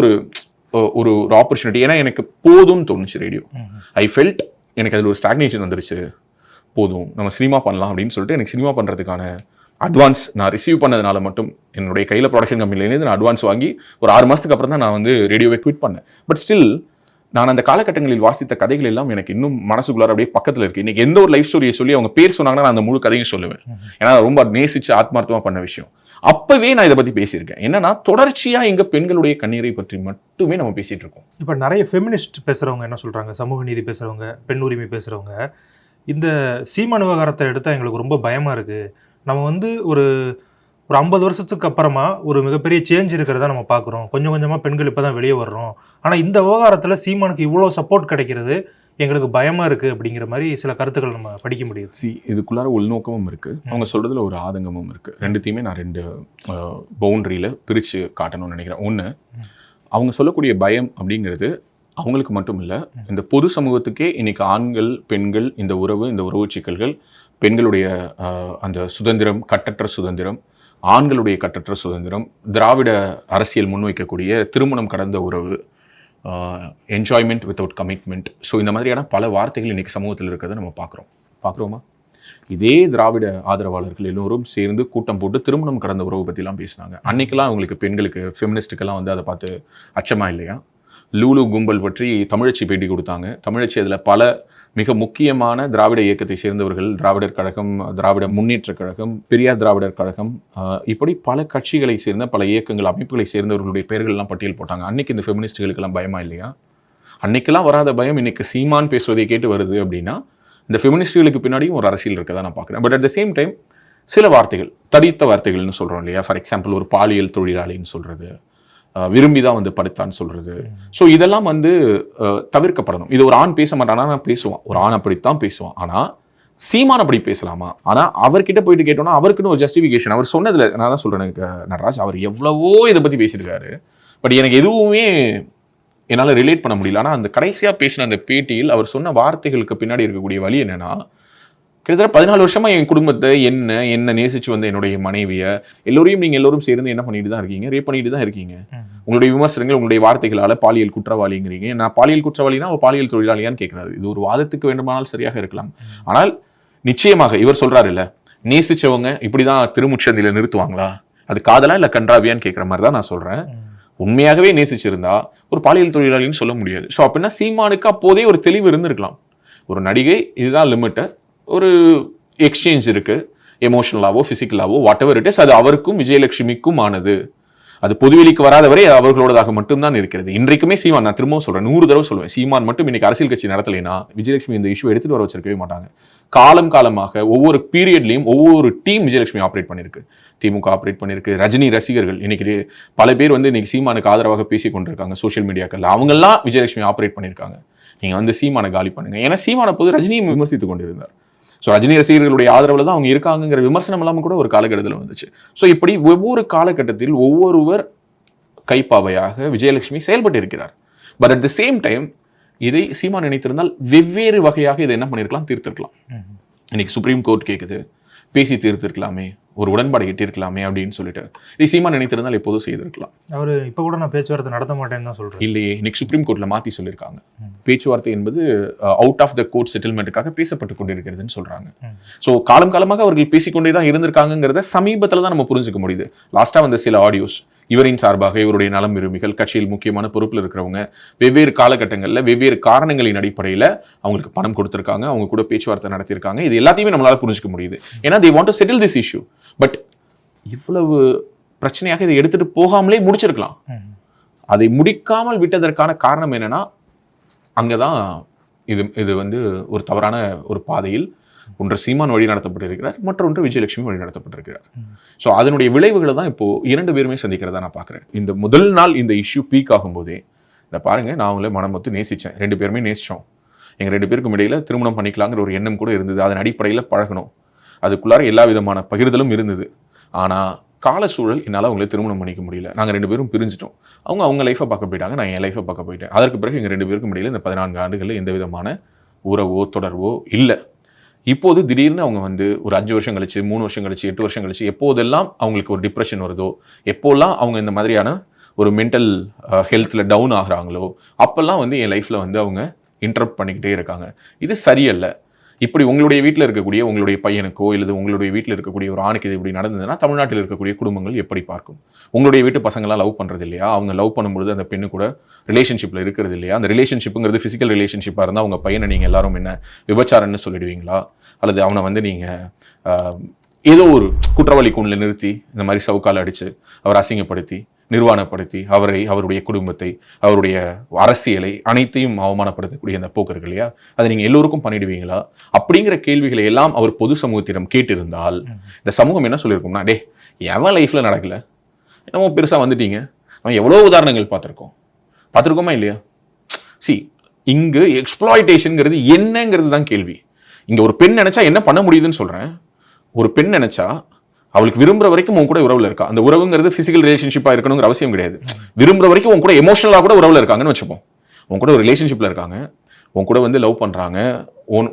ஒரு ஆப்பர்ச்சுனிட்டி. ஏன்னா எனக்கு போதும்னு தோணுச்சு ரேடியோ. ஐ ஃபெல்ட் எனக்கு அதில் ஒரு ஸ்டாக்னேஷன் வந்துருச்சு, போதும் நம்ம சினிமா பண்ணலாம் அப்படின்னு சொல்லிட்டு எனக்கு சினிமா பண்ணுறதுக்கான அட்வான்ஸ் நான் ரிசீவ் பண்ணதுனால மட்டும், என்னுடைய கையில் ப்ரொடக்ஷன் கம்பெனிலேருந்து நான் அட்வான்ஸ் வாங்கி ஒரு 6 மாதத்துக்கு அப்புறம் தான் நான் வந்து ரேடியோவை குவிட் பண்ணேன். பட் ஸ்டில் நான் அந்த காலகட்டங்களில் வாசித்த கதைகள் எல்லாம் எனக்கு இன்னும் மனசுக்குள்ளார அப்படியே பக்கத்தில் இருக்குது. இன்னைக்கு எந்த ஒரு லைஃப் ஸ்டோரியை சொல்லி அவங்க பேர் சொன்னாங்கன்னா நான் அந்த முழு கதையும் சொல்லுவேன். ஏன்னா ரொம்ப நேசிச்சு ஆத்மார்த்தமாக பண்ண விஷயம். அப்பவே நான் இதை பற்றி பேசியிருக்கேன். என்னன்னா, தொடர்ச்சியாக எங்க பெண்களுடைய கண்ணீரை பற்றி மட்டுமே நம்ம பேசிட்டு இருக்கோம். இப்போ நிறைய ஃபெமினிஸ்ட் பேசுறவங்க என்ன சொல்றாங்க, சமூக நீதி பேசுறவங்க, பெண் உரிமை பேசுறவங்க, இந்த சீமான் விவகாரத்தை எடுத்தால் எங்களுக்கு ரொம்ப பயமா இருக்கு, நம்ம வந்து ஒரு 50 வருஷத்துக்கு அப்புறமா ஒரு மிகப்பெரிய சேஞ்ச் இருக்கிறதா நம்ம பார்க்குறோம், கொஞ்சம் கொஞ்சமாக பெண்கள் இப்போ தான் வெளியே வர்றோம், ஆனால் இந்த விவகாரத்தில் சீமானுக்கு இவ்வளோ சப்போர்ட் கிடைக்கிறது எங்களுக்கு பயமா இருக்கு அப்படிங்கிற மாதிரி சில கருத்துக்கள் நம்ம படிக்க முடியுது. இதுக்குள்ளார உள்நோக்கமும் இருக்கு, அவங்க சொல்றதுல ஒரு ஆதங்கமும் இருக்கு. ரெண்டுத்தையுமே நான் 2 பவுண்டரியில பிரிச்சு காட்டணும்னு நினைக்கிறேன். ஒன்று, அவங்க சொல்லக்கூடிய பயம் அப்படிங்கிறது அவங்களுக்கு மட்டும் இல்லை, இந்த பொது சமூகத்துக்கே இன்னைக்கு ஆண்கள் பெண்கள் இந்த உறவு சிக்கல்கள், பெண்களுடைய அந்த சுதந்திரம், கட்டற்ற சுதந்திரம், ஆண்களுடைய கட்டற்ற சுதந்திரம், திராவிட அரசியல் முன்வைக்கக்கூடிய திருமணம் கடந்த உறவு, என்ஜாய்மெண்ட் வித்தவுட் கமிட்மெண்ட், ஸோ இந்த மாதிரியான பல வார்த்தைகள் இன்றைக்கி சமூகத்தில் இருக்கிறத நம்ம பார்க்குறோமா? இதே திராவிட ஆதரவாளர்கள் எல்லோரும் சேர்ந்து கூட்டம் போட்டு திருமணம் கடந்த உறவு பற்றிலாம் பேசினாங்க. அன்னைக்கெல்லாம் அவங்களுக்கு பெண்களுக்கு ஃபெமினிஸ்ட்டுக்கெல்லாம் வந்து அதை பார்த்து அச்சமா இல்லையா? லூலு கும்பல் பற்றி தமிழச்சி பேட்டி கொடுத்தாங்க. தமிழச்சி அதில் பல மிக முக்கியமான திராவிட இயக்கத்தை சேர்ந்தவர்கள், திராவிடர் கழகம், திராவிட முன்னேற்ற கழகம், பெரியார் திராவிடர் கழகம், இப்படி பல கட்சிகளை சேர்ந்த பல இயக்கங்கள் அமைப்புகளை சேர்ந்தவர்களுடைய பெயர்கள்லாம் பட்டியல் போட்டாங்க. அன்னைக்கு இந்த ஃபெமினிஸ்ட்டுகளுக்கெல்லாம் பயமா இல்லையா? அன்னைக்கெல்லாம் வராத பயம் இன்னைக்கு சீமான் பேசுவதை கேட்டு வருது அப்படின்னா இந்த ஃபெமினிஸ்ட்டுகளுக்கு பின்னாடியும் ஒரு அரசியல் இருக்கதான் நான் பார்க்குறேன். But at the same time சில வார்த்தைகள், தடித்த வார்த்தைகள்னு சொல்கிறோம் இல்லையா? ஃபார் எக்ஸாம்பிள் ஒரு பாலியல் தொழிலாளின்னு சொல்கிறது, விரும்பி தான் வந்து படுத்தான்னு சொல்றது. ஸோ இதெல்லாம் வந்து தவிர்க்கப்படணும். இது ஒரு ஆண் பேச மாட்டானா, நான் பேசுவான், ஒரு ஆண் அப்படித்தான் பேசுவான். ஆனால் சீமான் அப்படி பேசலாமா? ஆனால் அவர்கிட்ட போயிட்டு கேட்டோம்னா அவருக்குன்னு ஒரு ஜஸ்டிஃபிகேஷன், அவர் சொன்னதில் நான் தான் சொல்கிறேன் நடராஜ், அவர் எவ்வளவோ இதை பற்றி பேசியிருக்காரு, பட் எனக்கு எதுவுமே என்னால் ரிலேட் பண்ண முடியல. ஆனால் அந்த கடைசியாக பேசின அந்த பேட்டியில் அவர் சொன்ன வார்த்தைகளுக்கு பின்னாடி இருக்கக்கூடிய வழி என்னன்னா, கிட்டத்தட்ட 14 வருஷமா என் குடும்பத்தை என்ன நேசிச்சு வந்த என்னுடைய மனைவியை எல்லோரையும் நீங்கள் எல்லோரும் சேர்ந்து என்ன பண்ணிட்டு தான் இருக்கீங்க, ரேப் பண்ணிட்டு தான் இருக்கீங்க. உங்களுடைய விமர்சனங்கள் உங்களுடைய வார்த்தைகளால் பாலியல் குற்றவாளிங்கிறீங்க. நான் பாலியல் குற்றவாளினா ஒரு பாலியல் தொழிலாளியான்னு கேட்கிறாரு. இது ஒரு வாதத்துக்கு வேண்டுமானால் சரியாக இருக்கலாம். ஆனால் நிச்சயமாக இவர் சொல்றாரு இல்ல, நேசிச்சவங்க இப்படிதான் திருமுச்சந்தில நிறுத்துவாங்களா, அது காதலா இல்ல கன்றாவியான்னு கேட்கிற மாதிரி தான் நான் சொல்றேன். உண்மையாகவே நேசிச்சிருந்தா ஒரு பாலியல் தொழிலாளின்னு சொல்ல முடியாது. ஸோ அப்படின்னா சீமானுக்கு அப்போதே ஒரு தெளிவு இருந்திருக்கலாம். ஒரு நடிகை இதுதான் லிமிட்டு, ஒரு எக்ஸ்சேஞ்ச் இருக்கு, எமோஷனலாவோ பிசிக்கலாவோ வாட் எவர் இட் இஸ், அது அவருக்கும் விஜயலட்சுமிக்கும் ஆனது. அது பொதுவெளிக்கு வராதவரை அது அவர்களோடதாக மட்டும்தான் இருக்கிறது. இன்றைக்குமே சீமான், நான் திரும்பவும் சொல்றேன், 100 தடவை சொல்லுவேன், சீமான் மட்டும் இன்னைக்கு அரசியல் கட்சி நடத்தலைன்னா விஜயலட்சுமி இந்த இஷ்யூ எடுத்துட்டு வர வச்சிருக்கவே மாட்டாங்க. காலமாக ஒவ்வொரு பீரியட்லையும் ஒவ்வொரு டீம் விஜயலட்சுமி ஆப்ரேட் பண்ணிருக்கு. திமுக ஆப்ரேட் பண்ணிருக்கு. ரஜினி ரசிகர்கள் இன்னைக்கு பல பேர் வந்து இன்னைக்கு சீமானுக்கு ஆதரவாக பேசி கொண்டிருக்காங்க சோஷியல் மீடியாக்கள். அவங்கெல்லாம் விஜயலட்சுமி ஆப்ரேட் பண்ணியிருக்காங்க. நீங்க வந்து சீமானை காலி பண்ணுங்க. ஏன்னா சீமான போது ரஜினியும் விமர்சித்துக் கொண்டிருந்தார். ஸோ ரஜினி ரசிகர்களுடைய ஆதரவில் தான் அவங்க இருக்காங்கிற விமர்சனம் எல்லாமே கூட ஒரு காலகட்டத்தில் வந்துச்சு. ஸோ இப்படி ஒவ்வொரு காலகட்டத்தில் ஒவ்வொருவர் கைப்பாவையாக விஜயலட்சுமி செயல்பட்டு இருக்கிறார். But at the same time இதை சீமான் நினைத்திருந்தால் வெவ்வேறு வகையாக இதை என்ன பண்ணியிருக்கலாம், தீர்த்திருக்கலாம். இன்னைக்கு சுப்ரீம் கோர்ட் கேட்குது, பேசி தீர்த்திருக்கலாமே, ஒரு உடன்பாடு எட்டிருக்கலாமே அப்படின்னு சொல்லிட்டு இதை சீமான் நினைத்திருந்தால் எப்போதும் செய்திருக்கலாம். அவர் இப்போ கூட நான் பேச்சுவார்த்தை நடத்த மாட்டேன்னு தான் சொல்றேன். இல்லையே, இன்னைக்கு சுப்ரீம் கோர்ட்ல மாற்றி சொல்லியிருக்காங்க. பேச்சுவார்த்தை என்பது அவுட் ஆஃப் த கோர்ட் செட்டில்மெண்ட்டுக்காக பேசப்பட்டு கொண்டிருக்கிறதுன்னு சொல்றாங்க. ஸோ காலமாக அவர்கள் பேசிக்கொண்டே தான் இருந்திருக்காங்கிறத சமீபத்தில் தான் நம்ம புரிஞ்சுக்க முடியுது. லாஸ்டா வந்த சில ஆடியோஸ் இவரின் சார்பாக இவருடைய நலம் விரும்பிகள், கட்சியில் முக்கியமான பொறுப்பில் இருக்கிறவங்க வெவ்வேறு காலகட்டங்களில் வெவ்வேறு காரணங்களின் அடிப்படையில் அவங்களுக்கு பணம் கொடுத்துருக்காங்க, அவங்க கூட பேச்சுவார்த்தை நடத்தியிருக்காங்க. இது எல்லாத்தையுமே நம்மளால புரிஞ்சுக்க முடியுது. ஏன்னா they want to settle this issue. But இவ்வளவு பிரச்சனையாக இதை எடுத்துட்டு போகாமலே முடிச்சிருக்கலாம். அதை முடிக்காமல் விட்டதற்கான காரணம் என்னன்னா, அங்கதான் இது வந்து ஒரு தவறான ஒரு பாதையில் ஒன்று சீமான் வழி நடத்தப்பட்டிருக்கிறார், மற்றொன்று விஜயலட்சுமி வழி நடத்தப்பட்டிருக்கிறார். ஸோ அதனுடைய விளைவுகளை தான் இப்போ 2 பேருமே சந்திக்கிறதா நான் பார்க்குறேன். இந்த முதல் நாள் இந்த இஷ்யூ பீக் ஆகும்போதே இந்த பாருங்க, நான் அவங்கள மனம் மொத்து நேசித்தேன், 2 பேருமே நேசித்தோம், எங்கள் 2 பேருக்கும் இடையில திருமணம் பண்ணிக்கலாங்கிற ஒரு எண்ணம் கூட இருந்தது. அதன் அடிப்படையில் பழகணும், அதுக்குள்ளார எல்லா விதமான பகிர்தலும் இருந்தது. ஆனால் கால சூழல் என்னால் அவங்களே திருமணம் பண்ணிக்க முடியல. நாங்கள் 2 பேரும் பிரிஞ்சிட்டோம். அவங்க லைஃப்பை பார்க்க போயிட்டாங்க, நான் என் லைஃப்பை பார்க்க போயிட்டேன். அதற்கு பிறகு எங்கள் 2 பேருக்கும் இடையில இந்த 14 ஆண்டுகளில் எந்த விதமான உறவோ தொடர்வோ இல்லை. இப்போது திடீர்னு அவங்க வந்து ஒரு 5 வருஷம் கழிச்சு, 3 வருஷம் கழிச்சு, 8 வருஷம் கழிச்சு, எப்போதெல்லாம் அவங்களுக்கு ஒரு டிப்ரெஷன் வருதோ, எப்போல்லாம் அவங்க இந்த மாதிரியான ஒரு மென்டல் ஹெல்த்தில் டவுன் ஆகுறாங்களோ, அப்போல்லாம் வந்து என் லைஃப்பில் வந்து அவங்க இன்டரப்ட் பண்ணிக்கிட்டே இருக்காங்க. இது சரியல்ல. இப்படி உங்களுடைய வீட்டில் இருக்கக்கூடிய உங்களுடைய பையனுக்கோ இல்லது உங்களுடைய வீட்டில் இருக்கக்கூடிய ஒரு ஆணுக்கு இது இப்படி நடந்ததுன்னா தமிழ்நாட்டில் இருக்கக்கூடிய குடும்பங்கள் எப்படி பார்க்கும்? உங்களுடைய வீட்டு பசங்களாம் லவ் பண்ணுறது இல்லையா? அவங்க லவ் பண்ணும்பொழுது அந்த பெண்ணு கூட ரிலேஷன்ஷிப்பில் இருக்கிறது இல்லையா? அந்த ரிலேஷன்ஷிப்புங்கிறது ஃபிசிக்கல் ரிலேஷன்ஷிப்பாக இருந்தால் அவங்க பையனை நீங்கள் எல்லாரும் என்ன விபச்சாரன்னு சொல்லிடுவீங்களா? அல்லது அவனை வந்து நீங்கள் ஏதோ ஒரு குற்றவாளி கூண்டில் நிறுத்தி இந்த மாதிரி சவுக்கால் அடித்து அவரை அசிங்கப்படுத்தி நிர்வாணப்படுத்தி அவருடைய குடும்பத்தை அவருடைய அரசியலை அனைத்தையும் அவமானப்படுத்தக்கூடிய அந்த போக்கு இருக்கு இல்லையா, அதை நீங்கள் எல்லோருக்கும் பண்ணிடுவீங்களா? அப்படிங்கிற கேள்விகளை எல்லாம் அவர் பொது சமூகத்திடம் கேட்டிருந்தால் இந்த சமூகம் என்ன சொல்லியிருக்கும்னா, டே எவன் லைஃப்ல நடக்கல, என்னமோ பெருசாக வந்துட்டீங்க, அவன் எவ்வளோ உதாரணங்கள் பார்த்துருக்கோமா இல்லையா? இங்கு எக்ஸ்ப்ளாய்டேஷன்ங்கிறது என்னங்கிறது தான் கேள்வி. இங்க ஒரு பெண் நினைச்சா என்ன பண்ண முடியுதுன்னு சொல்றேன். ஒரு பெண் நினைச்சா அவளுக்கு விரும்புற வரைக்கும் உன் கூட உறவுல இருக்கா. அந்த உறவுங்கிறது பிசிக்கல் ரிலேஷன்ஷிப்பா இருக்கணுங்கிற அவசியம் கிடையாது. விரும்புற வரைக்கும் உன் கூட எமோஷனலா கூட உறவுல இருக்காங்கன்னு வச்சுப்போம். உன் கூட ஒரு ரிலேஷன்ஷிப்ல இருக்காங்க, உன் கூட வந்து லவ் பண்றாங்க,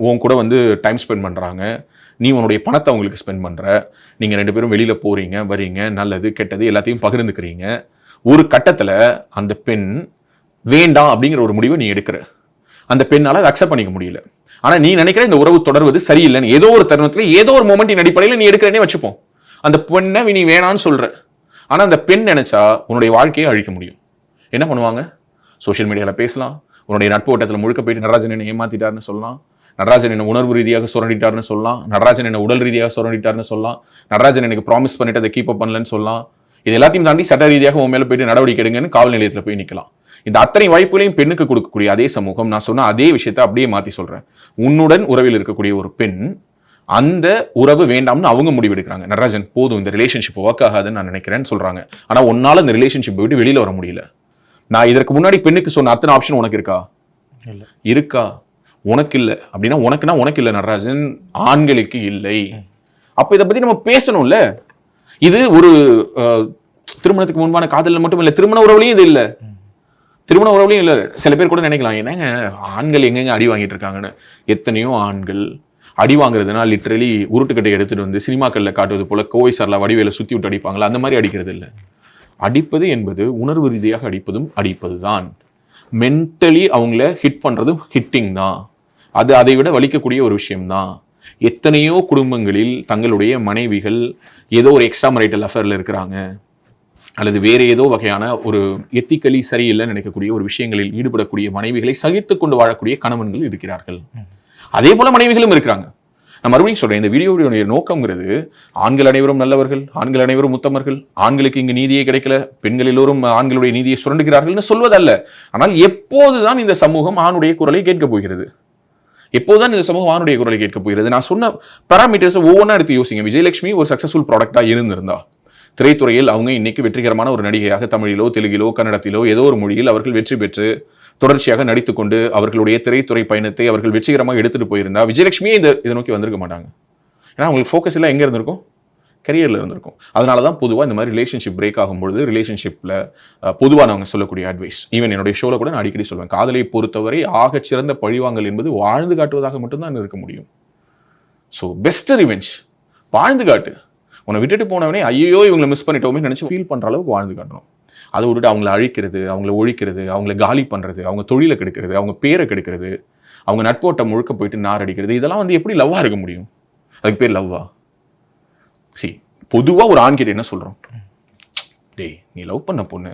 உன் கூட வந்து டைம் ஸ்பெண்ட் பண்றாங்க, நீ உன்னுடைய பணத்தை அவங்களுக்கு ஸ்பெண்ட் பண்ற, நீங்க 2 பேரும் வெளியில போறீங்க வரீங்க, நல்லது கெட்டது எல்லாத்தையும் பகிர்ந்துக்கிறீங்க. ஒரு கட்டத்துல அந்த பெண் வேண்டாம் அப்படிங்கிற ஒரு முடிவை நீ எடுக்கிற, அந்த பெண்ணால அதை அக்செப்ட் பண்ணிக்க முடியல. ஆனா நீ நினைக்கிற இந்த உறவு தொடர்வது சரியில்லைன்னு ஏதோ ஒரு தருணத்துல ஏதோ ஒரு மொமெண்டின் அடிப்படையில் நீ எடுக்கிறேனே வச்சுப்போம். அந்த பெண்ணை நீ வேணான்னு சொல்ற. ஆனா அந்த பெண் நினைச்சா உன்னுடைய வாழ்க்கையை அழிக்க முடியும். என்ன பண்ணுவாங்க? சோஷியல் மீடியாவில் பேசலாம், உன்னுடைய நட்பு வட்டத்தில் முழுக்க போயிட்டு நடராஜன் என்னை ஏமாத்திட்டாருன்னு சொல்லலாம், நடராஜன் என்ன உணர்வு ரீதியாக சுரண்டிட்டாருன்னு சொல்லலாம், நடராஜன் என்ன உடல் ரீதியாக சுரண்டிட்டாருன்னு சொல்லலாம், நடராஜன் எனக்கு ப்ராமிஸ் பண்ணிட்டு அதை கீப் அப் பண்ணலன்னு சொல்லலாம். இது எல்லாத்தையும் தாண்டி சட்ட ரீதியாக உன் மேலே போயிட்டு நடவடிக்கை எடுங்கன்னு காவல் நிலையத்தில் போய் நிற்கலாம். இந்த அத்தனை வாய்ப்புகளையும் பெண்ணுக்கு கொடுக்கக்கூடிய அதே சமூகம் நான் சொன்ன அதே விஷயத்தை அப்படியே மாற்றி சொல்றேன். உன்னுடன் உறவில் இருக்கக்கூடிய ஒரு பெண் அந்த உறவு வேண்டாம்னு அவங்க முடிவெடுக்கிறாங்க. நடராஜன் போதும், இந்த ரிலேஷன்ஷிப் ஒர்க் ஆகாதுன்னு நான் நினைக்கிறேன்னு சொல்றாங்க. ஆனா உன்னால இந்த ரிலேஷன்ஷிப்பை விட்டு வெளியில வர முடியல. நான் இதற்கு முன்னாடி பெண்ணுக்கு சொன்ன அத்தனை ஆப்ஷன் உனக்கு இருக்கா? இருக்கா? உனக்கு இல்லை அப்படின்னா உனக்கு இல்லை நடராஜன், ஆண்களுக்கு இல்லை. அப்ப இதை பத்தி நம்ம பேசணும்ல. இது ஒரு திருமணத்துக்கு முன்பான காதல் மட்டும் இல்லை, திருமண உறவுலையும் இது இல்லை. திருமண உறவுலையும் இல்லை. சில பேர் கூட நினைக்கலாம், என்னங்க ஆண்கள் எங்கெங்க அடி வாங்கிட்டு இருக்காங்கன்னு. எத்தனையோ ஆண்கள் அடி வாங்குறதுனா லிட்டரலி உருட்டுக்கட்டை எடுத்துட்டு வந்து சினிமாக்கள்ல காட்டுவது போல கோவை சார்ல வடிவேல சுத்தி விட்டு அடிப்பாங்களா, அந்த மாதிரி அடிக்கிறது இல்லை. அடிப்பது என்பது உணர்வு ரீதியாக அடிப்பது தான். மென்டலி அவங்கள ஹிட் பண்றதும் ஹிட்டிங் தான். அது அதை விட வலிக்கக்கூடிய ஒரு விஷயம்தான். எத்தனையோ குடும்பங்களில் தங்களுடைய மனைவிகள் ஏதோ ஒரு எக்ஸ்ட்ரா மேரிட்டல் அஃபேர்ல இருக்கிறாங்க, அல்லது வேற ஏதோ வகையான ஒரு எத்திக்கலி சரியில்லைன்னு நினைக்கக்கூடிய ஒரு விஷயங்களில் ஈடுபடக்கூடிய மனைவிகளை சகித்து கொண்டு வாழக்கூடிய கணவன்கள் இருக்கிறார்கள். அதே போல மனைவிகளும் இருக்கிறாங்க. நான் மறுபடியும் சொல்றேன், இந்த வீடியோவுடைய நோக்கம்ங்கிறது ஆண்கள் அனைவரும் நல்லவர்கள், ஆண்கள் அனைவரும் உத்தமர்கள், ஆண்களுக்கு இங்கு நீதியே கிடைக்கல, பெண்கள் எல்லோரும் ஆண்களுடைய நீதியை சுரண்டுகிறார்கள் சொல்வதல்ல. ஆனால் எப்போதுதான் இந்த சமூகம் ஆணுடைய குரலை கேட்க போகிறது? எப்போதுதான் இந்த சமூகம் ஆணுடைய குரலை கேட்க போகிறது? நான் சொன்ன பாராமீட்டர்ஸ் ஒவ்வொன்றா எடுத்து யோசிங்க. விஜயலட்சுமி ஒரு சக்சஸ்ஃபுல் ப்ராடக்டா இருந்திருந்தா, திரைத்துறையில் அவங்க இன்னைக்கு வெற்றிகரமான ஒரு நடிகையாக தமிழிலோ தெலுங்கிலோ கன்னடத்திலோ ஏதோ ஒரு மொழியில் அவர்கள் வெற்றி பெற்று தொடர்ச்சியாக நடித்துக்கொண்டு அவர்களுடைய திரைத்துறை பயணத்தை அவர்கள் வெற்றிகரமாக எடுத்துட்டு போயிருந்தா விஜயலட்சுமியே இதை நோக்கி வந்திருக்க மாட்டாங்க. ஏன்னா அவங்களுக்கு ஃபோக்கஸ் எல்லாம் எங்க இருந்திருக்கும்? கரியர்ல இருந்திருக்கும். அதனாலதான் பொதுவாக இந்த மாதிரி ரிலேஷன்ஷிப் பிரேக் ஆகும்பொழுது ரிலேஷன்ஷிப்ல பொதுவாக நாங்கள் சொல்லக்கூடிய அட்வைஸ், ஈவன் என்னுடைய ஷோல கூட நான் அடிக்கடி சொல்வேன், காதலை பொறுத்தவரை ஆகச் சிறந்த பழிவாங்கல் என்பது வாழ்ந்து காட்டுவதாக மட்டும்தான் இருக்க முடியும். ஸோ பெஸ்ட் ரிவெஞ்ச் வாழ்ந்து காட்டு. உன்னை விட்டுட்டு போனவனே ஐயோ இவங்களை மிஸ் பண்ணிட்டோமே நினைச்சு ஃபீல் பண்ற அளவுக்கு வாழ்ந்து காட்டணும். அதை விட்டுட்டு அவங்கள அழிக்கிறது, அவங்கள ஒழிக்கிறது, அவங்கள காலி பண்றது, அவங்க தொழிலை கெடுக்கிறது, அவங்க பேரை கெடுக்கிறது, அவங்க நட்போட்டம் முழுக்க போயிட்டு நார் அடிக்கிறது, இதெல்லாம் வந்து எப்படி லவ்வா இருக்க முடியும்? அதுக்கு பேர் லவ்வா? பொதுவா ஒரு ஆண் கிட்ட என்ன சொல்றோம்? டேய் நீ லவ் பண்ண பொண்ணு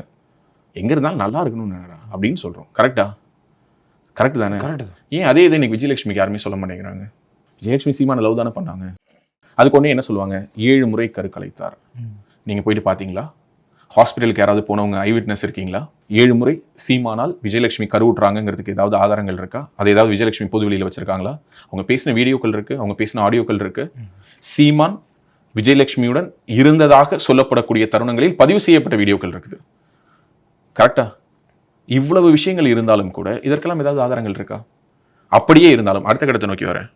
எங்க இருந்தாலும் நல்லா இருக்கணும்னு நினைக்கிறா அப்படின்னு சொல்றோம். கரெக்டா? கரெக்ட் தானே? ஏன் அதே இதை இன்னைக்கு விஜயலட்சுமிக்கு யாருமே சொல்ல மாட்டேங்கிறாங்க? விஜயலட்சுமி சீமான லவ் தானே பண்ணாங்க. அதுக்கு ஒன்னே என்ன சொல்லுவாங்க? 7 முறை கருக்கலைத்தார். நீங்க போயிட்டு பாத்தீங்களா? ஹாஸ்பிட்டலுக்கு யாராவது போனவங்க ஐ விட்னஸ் இருக்கீங்களா? 7 முறை சீமானால் விஜயலட்சுமி கருவுற்றாங்கிறதுக்கு ஏதாவது ஆதாரங்கள் இருக்கா? அது ஏதாவது விஜயலட்சுமி பொது வெளியில வச்சிருக்காங்களா? அவங்க பேசின வீடியோக்கள் இருக்கு, அவங்க பேசின ஆடியோக்கள் இருக்கு. சீமான் விஜயலட்சுமியுடன் இருந்ததாக சொல்லப்படக்கூடிய தருணங்களில் பதிவு செய்யப்பட்ட வீடியோக்கள் இருக்குது. கரெக்டா? இவ்வளவு விஷயங்கள் இருந்தாலும் கூட இதற்கெல்லாம் ஏதாவது ஆதாரங்கள் இருக்கா? அப்படியே இருந்தாலும் அடுத்த கட்டத்தை நோக்கி வரேன்.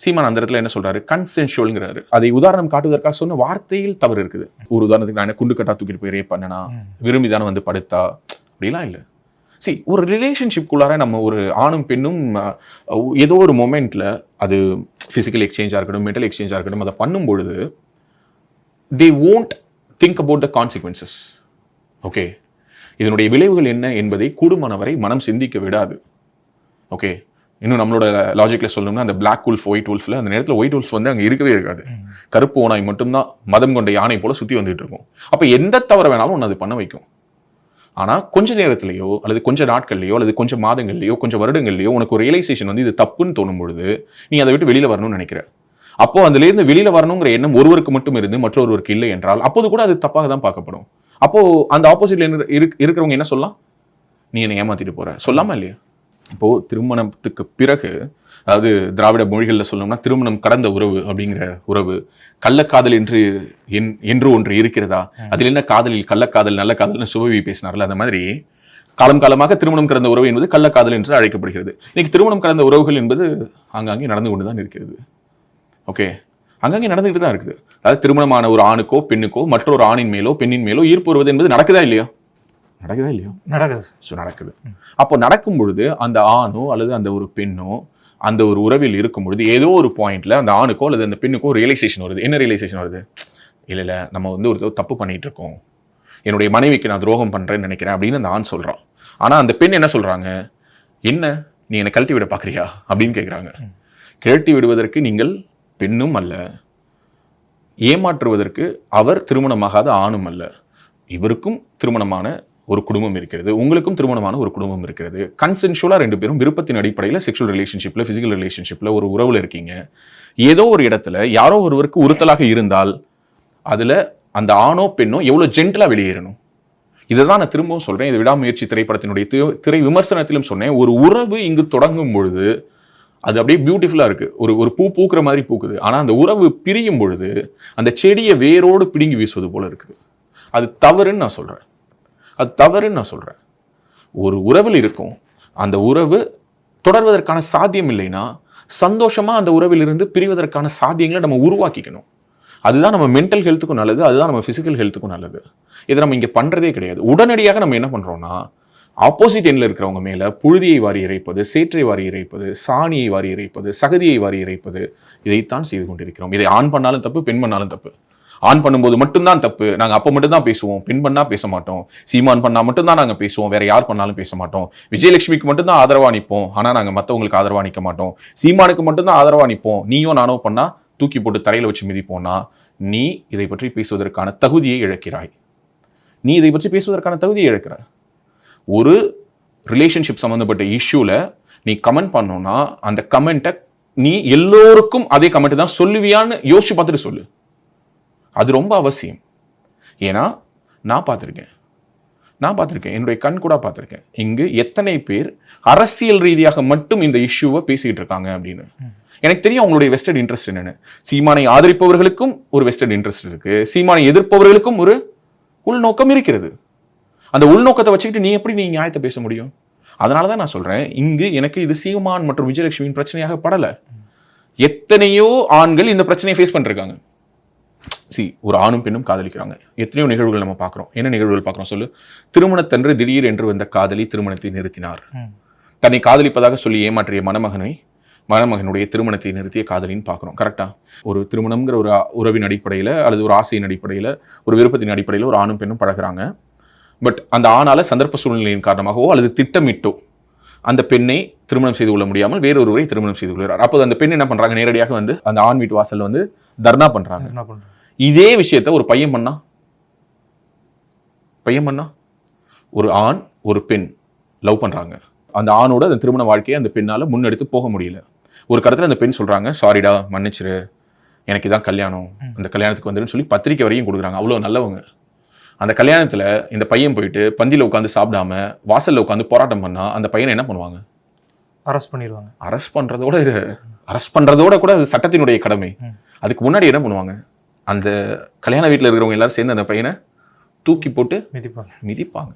சீமான் அந்த இடத்துல என்ன சொல்றாரு? கன்சென்சுவல்ங்கிறாரு. அதை உதாரணம் காட்டுவதற்காக சொன்ன வார்த்தையில் தவறு இருக்குது. ஒரு உதாரணத்துக்கு நான் குண்டு கட்டா தூக்கிட்டு போய் ரேப் பண்ணனா, விரும்பிதானே வந்து படுத்தா, அப்படிலாம் இல்லை. ஒரு ரிலேஷன்ஷிப்குள்ளார நம்ம ஒரு ஆணும் பெண்ணும் ஏதோ ஒரு மொமெண்ட்ல, அது பிசிக்கல் எக்ஸ்சேஞ்சாக இருக்கட்டும், மென்டல் எக்ஸ்சேஞ்சாக இருக்கட்டும், அதை பண்ணும் பொழுது they won't think about the consequences. Okay, இதனுடைய விளைவுகள் என்ன என்பதை கூடுமானவரை மனம் சிந்திக்க விடாது. ஓகே, இன்னும் நம்மளோட லாஜிக்ல சொல்லணும்னா அந்த பிளாக் உல்ஃப் ஒயிட் உல்ஃப்ல அந்த நேரத்தில் ஒயிட் உல்ஃப் வந்து அங்கே இருக்கவே இருக்காது. கருப்பு ஓனாய் மட்டும்தான் மதம் கொண்ட யானை போல சுற்றி வந்துட்டு இருக்கும். அப்போ எந்த தவறு வேணாலும் ஒன்று அது பண்ண வைக்கும். ஆனால் கொஞ்ச நேரத்திலேயோ அல்லது கொஞ்சம் நாட்கள்லையோ அல்லது கொஞ்சம் மாதங்கள்லையோ கொஞ்சம் வருடங்கள்லையோ உனக்கு ஒரு ரியலைசேஷன் வந்து இது தப்புன்னு தோணும் பொழுது நீ அதை விட்டு வெளியில வரணும்னு நினைக்கிற. அப்போ அதுல இருந்து வெளியில வரணுங்கிற எண்ணம் ஒருவருக்கு மட்டும் இருந்து மற்றொருவருக்கு இல்லை என்றால் அப்போது கூட அது தப்பாக தான் பார்க்கப்படும். அப்போ அந்த ஆப்போசிட்ல இருக்கிறவங்க என்ன சொல்லலாம்? நீ என்னை ஏமாத்திட்டு போற சொல்லாம இல்லையா? இப்போ திருமணத்துக்கு பிறகு, அதாவது திராவிட மொழிகளில் சொல்லணும்னா திருமணம் கடந்த உறவு அப்படிங்கிற உறவு, கள்ளக்காதல் என்று ஒன்று இருக்கிறதா? அதில் என்ன காதலில் கள்ளக்காதல் நல்ல காதல்னு சுபவி பேசினார்ல, அந்த மாதிரி காலம் காலமாக திருமணம் கடந்த உறவு என்பது கள்ளக்காதல் என்று அழைக்கப்படுகிறது. இன்னைக்கு திருமணம் கடந்த உறவுகள் என்பது ஆங்காங்கே நடந்து கொண்டுதான் இருக்கிறது. ஓகே, அங்கங்கே நடந்துகிட்டு தான் இருக்குது. அதாவது திருமணமான ஒரு ஆணுக்கோ பெண்ணுக்கோ மற்றொரு ஆணின் மேலோ பெண்ணின் மேலோ ஈர்ப்பு வருவது என்பது நடக்குதா இல்லையா? நடக்குது. அப்போ நடக்கும் பொழுது அந்த ஆணோ அல்லது அந்த ஒரு பெண்ணோ அந்த ஒரு உறவில் இருக்கும் பொழுது ஏதோ ஒரு பாயிண்ட்ல அந்த ஆணுக்கோ அல்லது அந்த பெண்ணுக்கோ ரியலைசேஷன் வருது. என்ன ரியலைசேஷன் வருது? இல்லை நம்ம வந்து ஒரு தப்பு பண்ணிட்டு இருக்கோம், என்னுடைய மனைவிக்கு நான் துரோகம் பண்றேன்னு நினைக்கிறேன் அப்படின்னு அந்த ஆண் சொல்றான். ஆனா அந்த பெண் என்ன சொல்றாங்க? என்ன நீ என்னை கழட்டி விட பாக்குறியா அப்படின்னு கேட்குறாங்க. கழட்டி விடுவதற்கு நீங்கள் பெண்ணும் அல்ல, ஏமாற்றுவதற்கு அவர் திருமணமாகாத ஆணும் அல்ல. இவருக்கும் திருமணமான ஒரு குடும்பம் இருக்கிறது, உங்களுக்கும் திருமணமான ஒரு குடும்பம் இருக்கிறது. கன்சென்சுவலா 2 பேரும் விருப்பத்தின் அடிப்படையில் செக்ஷுவல் ரிலேஷன்ஷிப்ல, பிசிக்கல் ரிலேஷன்ஷிப்ல ஒரு உறவுல இருக்கீங்க. ஏதோ ஒரு இடத்துல யாரோ ஒருவருக்கு உறுத்தலாக இருந்தால் அதுல அந்த ஆணோ பெண்ணோ எவ்வளவு ஜென்டலா வெளியேறணும். இதை தான் நான் திரும்பவும் சொல்றேன். இது விடாமுயற்சி திரைப்படத்தினுடைய திரை விமர்சனத்திலும் சொன்னேன். ஒரு உறவு இங்கு தொடங்கும் பொழுது அது அப்படியே பியூட்டிஃபுல்லா இருக்கு, ஒரு பூ பூக்குற மாதிரி பூக்குது. ஆனா அந்த உறவு பிரியும் பொழுது அந்த செடியை வேரோடு பிடுங்கி வீசுவது போல இருக்குது. அது தவறுன்னு நான் சொல்றேன். ஒரு உறவில் இருக்கும், அந்த உறவு தொடர்வதற்கான சாத்தியம் இல்லைன்னா சந்தோஷமா அந்த உறவில் இருந்து பிரிவதற்கான சாத்தியங்களை நம்ம உருவாக்கிக்கணும். அதுதான் நம்ம மென்டல் ஹெல்த்துக்கும் நல்லது, அதுதான் நம்ம ஃபிசிக்கல் ஹெல்த்துக்கும் நல்லது. இதை நம்ம இங்கே பண்ணுறதே கிடையாது. உடனடியாக நம்ம என்ன பண்ணுறோம்னா, ஆப்போசிட் எண்ணில் இருக்கிறவங்க மேலே புழுதியை வாரி இறைப்பது, சேற்றை வாரி இறைப்பது, சாணியை வாரி இறைப்பது, சகதியை வாரி இறைப்பது, இதைத்தான் செய்து கொண்டிருக்கிறோம். இதை ஆண் பண்ணாலும் தப்பு, பெண் பண்ணாலும் தப்பு. ஆண் பண்ணும்போது மட்டும்தான் தப்பு, நாங்கள் அப்போ மட்டும்தான் பேசுவோம், பெண் பண்ணால் பேச மாட்டோம். சீமான் பண்ணால் மட்டும்தான் நாங்கள் பேசுவோம், வேற யார் பண்ணாலும் பேச மாட்டோம். விஜயலட்சுமிக்கு மட்டும்தான் ஆதரவா நிற்போம், ஆனால் நாங்கள் மற்றவங்களுக்கு ஆதரவா நிற்க மாட்டோம். சீமானுக்கு மட்டும்தான் ஆதரவா நிற்போம், நீயோ நானோ பண்ணால் தூக்கி போட்டு தரையில் வச்சு மிதிப்போம்னா நீ இதை பற்றி பேசுவதற்கான தகுதியை இழக்கிறாய். நீ இதை பற்றி பேசுவதற்கான தகுதியை இழக்கிறாய். ஒரு ரிலேஷன்ஷிப் சம்மந்தப்பட்ட இஷ்யூவில் நீ கமெண்ட் பண்ணோன்னா அந்த கமெண்ட்டை நீ எல்லோருக்கும் அதே கமெண்ட் தான் சொல்லுவியான்னு யோசிச்சு பார்த்துட்டு சொல்லு. அது ரொம்ப அவசியம். ஏன்னா நான் பார்த்துருக்கேன், என்னுடைய கண் கூட பார்த்துருக்கேன் இங்கு எத்தனை பேர் அரசியல் ரீதியாக மட்டும் இந்த இஷ்யூவை பேசிக்கிட்டு இருக்காங்க அப்படின்னு. எனக்கு தெரியும் அவங்களுடைய வெஸ்டட் இன்ட்ரெஸ்ட் என்னன்னு. சீமானை ஆதரிப்பவர்களுக்கும் ஒரு வெஸ்டட் இன்ட்ரெஸ்ட் இருக்கு, சீமானை எதிர்ப்பவர்களுக்கும் ஒரு உள்நோக்கம் இருக்கிறது. அந்த உள்நோக்கத்தை வச்சுக்கிட்டு நீ எப்படி நீ நியாயத்தை பேச முடியும்? அதனால தான் நான் சொல்றேன், இங்கு எனக்கு இது சீமான் மற்றும் விஜயலட்சுமியின் பிரச்சனையாக படல. எத்தனையோ ஆண்கள் இந்த பிரச்சனையை ஃபேஸ் பண்ணிருக்காங்க. ஒரு ஆணும் பெண்ணும் காதலிக்கிறாங்க, எத்தனையோ நிகழ்வுகள் நம்ம பார்க்குறோம். என்ன நிகழ்வுகள் பார்க்குறோம் சொல்லு? திருமணத்தன்று திடீர் என்று வந்த காதலி திருமணத்தை நிறுத்தினார். தன்னை காதலிப்பதாக சொல்லி ஏமாற்றிய மணமகனுடைய திருமணத்தை நிறுத்திய காதலின்னு பார்க்குறோம். கரெக்டா? ஒரு திருமணம்ங்கிற ஒரு உறவின் அடிப்படையில் அல்லது ஒரு ஆசையின் அடிப்படையில் ஒரு விருப்பத்தின் அடிப்படையில் ஒரு ஆணும் பெண்ணும் பழகிறாங்க. பட் அந்த ஆணால சந்தர்ப்ப சூழ்நிலையின் காரணமாகவோ அல்லது திட்டமிட்டோ அந்த பெண்ணை திருமணம் செய்து கொள்ள முடியாமல் வேறொருவரை திருமணம் செய்து கொள்கிறார். அப்போது அந்த பெண் என்ன பண்றாங்க, நேரடியாக வந்து அந்த ஆண் வீட்டு வாசல்ல வந்து தர்ணா பண்றாங்க. இதே விஷயத்த ஒரு பையன் பண்ணா ஒரு ஆண் ஒரு பெண் லவ் பண்றாங்க. அந்த ஆணோட அந்த திருமண வாழ்க்கையை அந்த பெண்ணால முன்னெடுத்து போக முடியல. ஒரு கடத்துல அந்த பெண் சொல்றாங்க, சாரிடா மன்னிச்சிரு, எனக்கு இதான் கல்யாணம், அந்த கல்யாணத்துக்கு வந்துருன்னு சொல்லி பத்திரிக்கை வரையும் கொடுக்குறாங்க. அவ்வளோ நல்லவங்க. அந்த கல்யாணத்துல இந்த பையன் போயிட்டு பந்தியில் உட்காந்து சாப்பிடாம வாசல்ல உட்காந்து போராட்டம் பண்ணா அந்த பையனை என்ன பண்ணுவாங்க? அரெஸ்ட் பண்ணிடுவாங்க. அரெஸ்ட் பண்றதோட கூட அது சட்டத்தினுடைய கடமை. அதுக்கு முன்னாடி என்ன பண்ணுவாங்க? அந்த கல்யாண வீட்டில் இருக்கிறவங்க எல்லாரும் சேர்ந்து அந்த பையனை தூக்கி போட்டு மிதிப்பாங்க.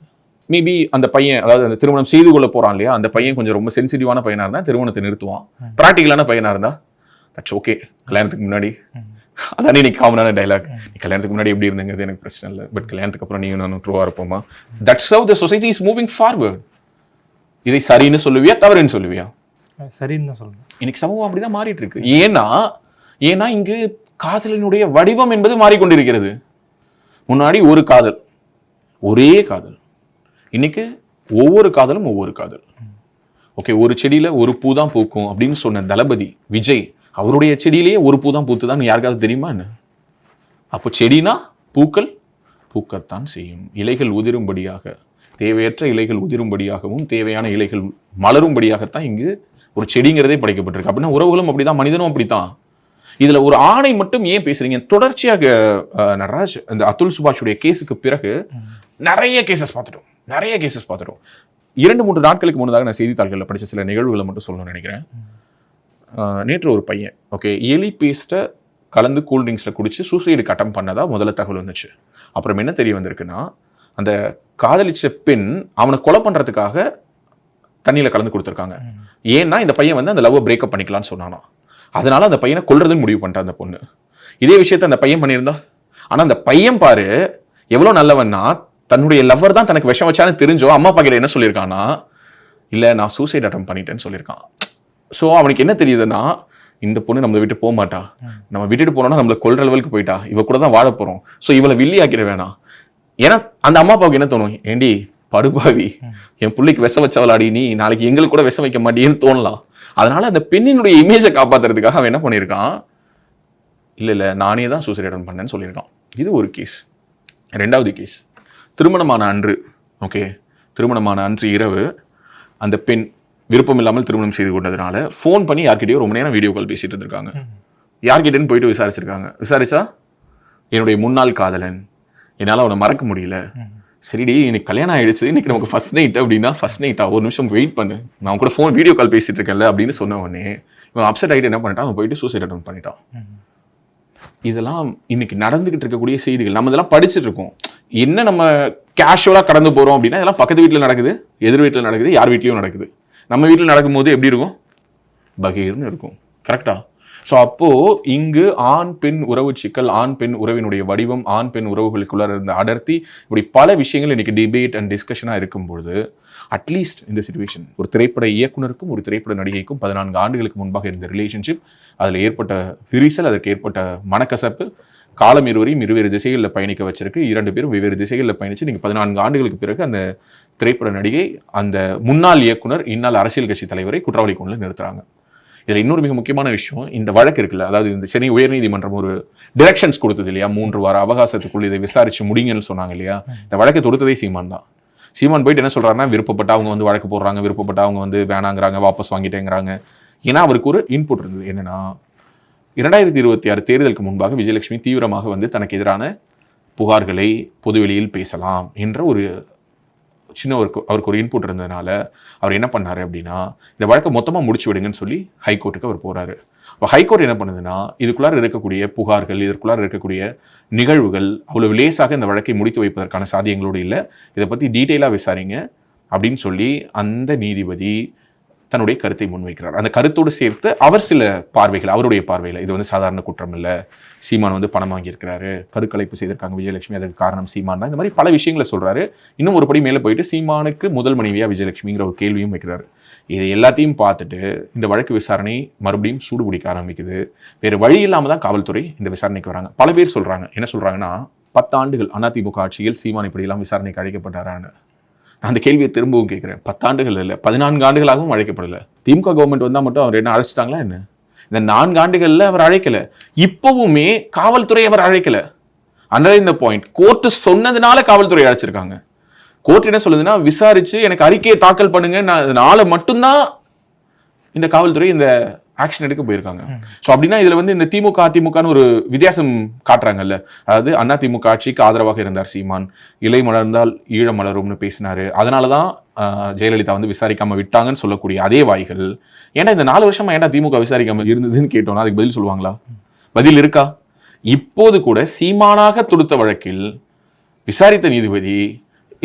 மேபி அந்த பையன், அதாவது அந்த திருமணம் செய்து கொள்ள போறான் இல்லையா, அந்த பையன் கொஞ்சம் ரொம்ப சென்சிட்டிவான பையனா இருந்தா திருமணத்தை நிறுத்துவான். பிராக்டிகலான பையனா இருந்தா தட்ஸ் ஓகே. கல்யாணத்துக்கு முன்னாடி அதானே நீ காமனான டைலாக், நீ கல்யாணத்துக்கு முன்னாடி எப்படி இருந்தங்கிறது எனக்கு பிரச்சனை இல்லை, பட் கல்யாணத்துக்கு அப்புறம் நீயும் நானும் ட்ரூவா இருப்போமா? That's how the society is moving forward. இதை சரின்னு சொல்லுவியா தவறுன்னு சொல்லுவியா? சரின்னு தான் சொல்லுவேன். இன்னைக்கு சமூகம் அப்படிதான் மாறிட்டு இருக்கு. ஏன்னா இங்கு காதலினுடைய வடிவம் என்பது மாறிக்கொண்டிருக்கிறது. முன்னாடி ஒரு காதல், ஒரே காதல். இன்னைக்கு ஒவ்வொரு காதலும் ஒவ்வொரு காதல். ஓகே, ஒரு செடியில ஒரு பூ தான் பூக்கும் அப்படின்னு சொன்ன தளபதி விஜய், அவருடைய செடியிலேயே ஒரு பூ தான் பூத்துதான் யாருக்காவது தெரியுமா என்ன? அப்போ செடினா பூக்கத்தான் செய்யும். இலைகள் உதிரும்படியாக, தேவையற்ற இலைகள் உதிரும்படியாகவும் தேவையான இலைகள் மலரும்படியாகத்தான் இங்கு ஒரு செடிங்கிறதே படைக்கப்பட்டிருக்கு. அப்படின்னா உறவுகளும் அப்படிதான், மனிதனும் அப்படித்தான். இதுல ஒரு ஆணை மட்டும் ஏன் பேசுறீங்க? தொடர்ச்சியாக நடராஜ், இந்த அதுல் சுபாஷுடைய கேஸுக்கு பிறகு நிறைய கேசஸ் பார்த்துட்டோம். 2-3 நாட்களுக்கு முன்னதாக நான் செய்தித்தாள்களில் படித்த சில நிகழ்வுகளை மட்டும் சொல்லணும்னு நினைக்கிறேன். நேற்று ஒரு பையன் எலி பேஸ்ட்டை கலந்து கூல்ட்ரிங்க்ஸில் குடிச்சு சூசைடுக்கு அட்டம் பண்ணதா முதல்ல தகவல் வந்துச்சு. அப்புறம் என்ன தெரிய வந்திருக்குன்னா, அந்த காதலிச்ச பெண் அவனை கொலை பண்ணுறதுக்காக தண்ணியில் கலந்து கொடுத்துருக்காங்க. ஏன்னா இந்த பையன் வந்து அந்த லவ்வை பிரேக்கப் பண்ணிக்கலான்னு சொன்னானா, அதனால அந்த பையனை கொல்றதுன்னு முடிவு பண்ணிட்டா அந்த பொண்ணு. இதே விஷயத்த அந்த பையன் பண்ணியிருந்தா, ஆனால் அந்த பையன் பாரு எவ்வளோ நல்லவன்னா, தன்னுடைய லவ்வர் தான் தனக்கு விஷம் வச்சான்னு தெரிஞ்சோ அம்மா அப்பா கிட்ட என்ன சொல்லியிருக்கான்னா, இல்லை நான் சூசைட் அட்டம் பண்ணிட்டேன்னு சொல்லியிருக்கான். ஸோ அவனுக்கு என்ன தெரியுதுன்னா, இந்த பொண்ணு நம்மளை விட்டு போக மாட்டா, நம்ம விட்டுட்டு போனோம்னா நம்மளை கொல்ற லெவலுக்கு போயிட்டா, இவ கூட தான் வாழ போறோம், ஸோ இவளை வில்லி ஆக்கிட வேணாம். ஏன்னா அந்த அம்மா அப்பாவுக்கு என்ன தோணும், ஏண்டி படுபாவி, என் பிள்ளைக்கு விஷம் வச்சவளாடி, நீ நாளைக்கு எங்களுக்கு கூட விஷம் வைக்க மாட்டேன்னு தோணலாம். அதனால அந்த பெண்ணினுடைய இமேஜை காப்பாத்துறதுக்காக அவன் என்ன பண்ணியிருக்கான், இல்லை நானே தான் சூசைட் அட்டன் பண்ணேன்னு சொல்லியிருக்கான். இது ஒரு கேஸ். 2வது கேஸ், திருமணமான அன்று இரவு அந்த பெண் விருப்பம் இல்லாமல் திருமணம் செய்து கொண்டதுனால ஃபோன் பண்ணி யார்கிட்டயோ ரொம்ப நேரம் வீடியோ கால் பேசிட்டு இருந்திருக்காங்க. யார்கிட்டன்னு போயிட்டு விசாரிச்சா என்னுடைய முன்னாள் காதலன், என்னால் அவனை மறக்க முடியல. சரிடி, இன்னைக்கு கல்யாணம் ஆயிடுச்சு, இன்னைக்கு நமக்கு ஃபர்ஸ்ட் நைட் அப்படின்னா, ஃபர்ஸ்ட் நைட்டா, ஒரு நிமிஷம் வெயிட் பண்ணு, நான் கூட ஃபோன் வீடியோ கால் பேசிட்டு இருக்கேன்ல அப்படின்னு சொன்ன உடனே இவன் அப்செட் ஆகிட்டு என்ன பண்ணிட்டான், அவன் போயிட்டு சூசைட் அட்டன் பண்ணிட்டான். இதெல்லாம் இன்னைக்கு நடந்துகிட்டு இருக்கக்கூடிய செய்திகள். நம்ம இதெல்லாம் படிச்சுட்டு இருக்கோம். என்ன நம்ம கேஷுவலா கடந்து போறோம் அப்படின்னா, இதெல்லாம் பக்கத்து வீட்டில் நடக்குது, எதிர் வீட்டில் நடக்குது, யார் வீட்லயும் நடக்குது. நம்ம வீட்டில் நடக்கும்போது எப்படி இருக்கும், பகீர்னு இருக்கும். கரெக்டா? ஸோ அப்போ இங்கு ஆண் பெண் உறவு சிக்கல், ஆண் பெண் உறவினுடைய வடிவம், ஆண் பெண் உறவுகளுக்குள்ள இருந்த அடர்த்தி, இப்படி பல விஷயங்கள் இன்னைக்கு டிபேட் அண்ட் டிஸ்கஷனாக இருக்கும்பொழுது அட்லீஸ்ட் இந்த சிச்சுவேஷன் ஒரு திரைப்பட இயக்குனருக்கும் ஒரு திரைப்பட நடிகைக்கும் 14 ஆண்டுகளுக்கு முன்பாக இருந்த ரிலேஷன்ஷிப், அதில் ஏற்பட்ட விரிசல், அதற்கு ஏற்பட்ட மனக்கசப்பு, காலம் இருவரையும் இருவேறு திசைகளில் பயணிக்க வச்சிருக்கு. 2 பேரும் வெவ்வேறு திசைகளில் பயணிச்சு நீங்கள் 14 ஆண்டுகளுக்கு பிறகு அந்த திரைப்பட நடிகை அந்த முன்னாள் இயக்குனர் இந்நாள் அரசியல் கட்சி தலைவரை குற்றவாளி கொண்டு நிறுத்துறாங்க. இதில் இன்னொரு மிக முக்கியமான விஷயம், இந்த வழக்கு இருக்குல்ல, அதாவது இந்த சென்னை உயர்நீதிமன்றம் ஒரு டிரெக்ஷன்ஸ் கொடுத்தது இல்லையா, 3 வார அவகாசத்துக்குள்ள இதை விசாரிச்சு முடிங்கன்னு சொன்னாங்க இல்லையா. இந்த வழக்கை தொடுத்ததே சீமான் தான். சீமான் போயிட்டு என்ன சொல்றாருன்னா, விருப்பப்பட்ட அவங்க வந்து வழக்கு போடுறாங்க, விருப்பப்பட்ட அவங்க வந்து வேணாங்கிறாங்க, வாபஸ் வாங்கிட்டேங்கிறாங்க. ஏன்னா அவருக்கு ஒரு இன்புட் இருந்தது. என்னன்னா 2026 தேர்தலுக்கு முன்பாக விஜயலட்சுமி தீவிரமாக வந்து தனக்கு எதிரான புகார்களை பொதுவெளியில் பேசலாம் என்ற ஒரு சின்ன அவருக்கு ஒரு இன்புட் இருந்ததுனால அவர் என்ன பண்ணாரு அப்படின்னா, இந்த வழக்கை மொத்தமாக முடிச்சு விடுங்கன்னு சொல்லி ஹைகோர்ட்டுக்கு அவர் போறாரு. அப்போ ஹைகோர்ட் என்ன பண்ணுதுன்னா, இதுக்குள்ளார இருக்கக்கூடிய புகார்கள், இதற்குள்ளார இருக்கக்கூடிய நிகழ்வுகள் அவ்வளவு லேசாக இந்த வழக்கை முடித்து வைப்பதற்கான சாத்தியங்களோடு இல்லை, இதை பற்றி டீட்டெயிலாக விசாரிங்க அப்படின்னு சொல்லி அந்த நீதிபதி தன்னுடைய கருத்தை முன்வைக்கிறார். அந்த கருத்தோடு சேர்த்து அவர் சில பார்வைகள், அவருடைய பார்வையில் இது வந்து சாதாரண குற்றம் இல்லை, சீமான் வந்து பணம் வாங்கியிருக்கிறாரு, கருக்கலைப்பு செய்திருக்காங்க விஜயலட்சுமி, அதற்கு காரணம் சீமான் தான், இந்த மாதிரி பல விஷயங்களை சொல்றாரு. இன்னும் ஒரு படி மேலே போயிட்டு சீமானுக்கு முதல் மனைவியா விஜயலட்சுமிங்கிற ஒரு கேள்வியும் வைக்கிறாரு. இதை எல்லாத்தையும் பார்த்துட்டு இந்த வழக்கு விசாரணை மறுபடியும் சூடு பிடிக்க ஆரம்பிக்குது. வேறு வழி இல்லாமல் தான் காவல்துறை இந்த விசாரணைக்கு வராங்க. பல பேர் சொல்றாங்க, என்ன சொல்றாங்கன்னா, 10 ஆண்டுகள் அதிமுக ஆட்சியில் சீமான் இப்படியெல்லாம் விசாரணைக்கு அழைக்கப்பட்டாரான்னு. நான் அந்த கேள்வியை திரும்பவும் கேட்குறேன். 10 ஆண்டுகள் இல்லை, 14 ஆண்டுகளாகவும் அழைக்கப்படலை. திமுக கவர்மெண்ட் வந்தால் மட்டும் அவர் என்ன அழைச்சிட்டாங்களா என்ன? இந்த 4 ஆண்டுகளில் அவர் அழைக்கல. இப்பவுமே காவல்துறை அவர் அழைக்கல. அண்டர் இந்த பாயிண்ட், கோர்ட்டு சொன்னதுனால காவல்துறை அழைச்சிருக்காங்க. கோர்ட் என்ன சொல்லுதுன்னா, விசாரிச்சு எனக்கு அறிக்கையை தாக்கல் பண்ணுங்க, நாளை மட்டும்தான் இந்த காவல்துறை இந்த ஆக்ஷன் எடுக்க போயிருக்காங்க. ஸோ அப்படின்னா இதுல வந்து இந்த திமுக அதிமுகன்னு ஒரு வித்தியாசம் காட்டுறாங்கல்ல. அதாவது அதிமுக ஆட்சிக்கு ஆதரவாக இருந்தார் சீமான், இலை மலர்ந்தால் ஈழம் மலரும்னு பேசினாரு, அதனாலதான் ஜெயலலிதா வந்து விசாரிக்காம விட்டாங்கன்னு சொல்லக்கூடிய அதே வாய்கள், ஏன்னா இந்த 4 வருஷமா ஏன்டா திமுக விசாரிக்காம இருந்ததுன்னு கேட்டோம்னா அதுக்கு பதில் சொல்லுவாங்களா? பதில் இருக்கா? இப்போது கூட சீமானாக தொடுத்த வழக்கில் விசாரித்த நீதிபதி,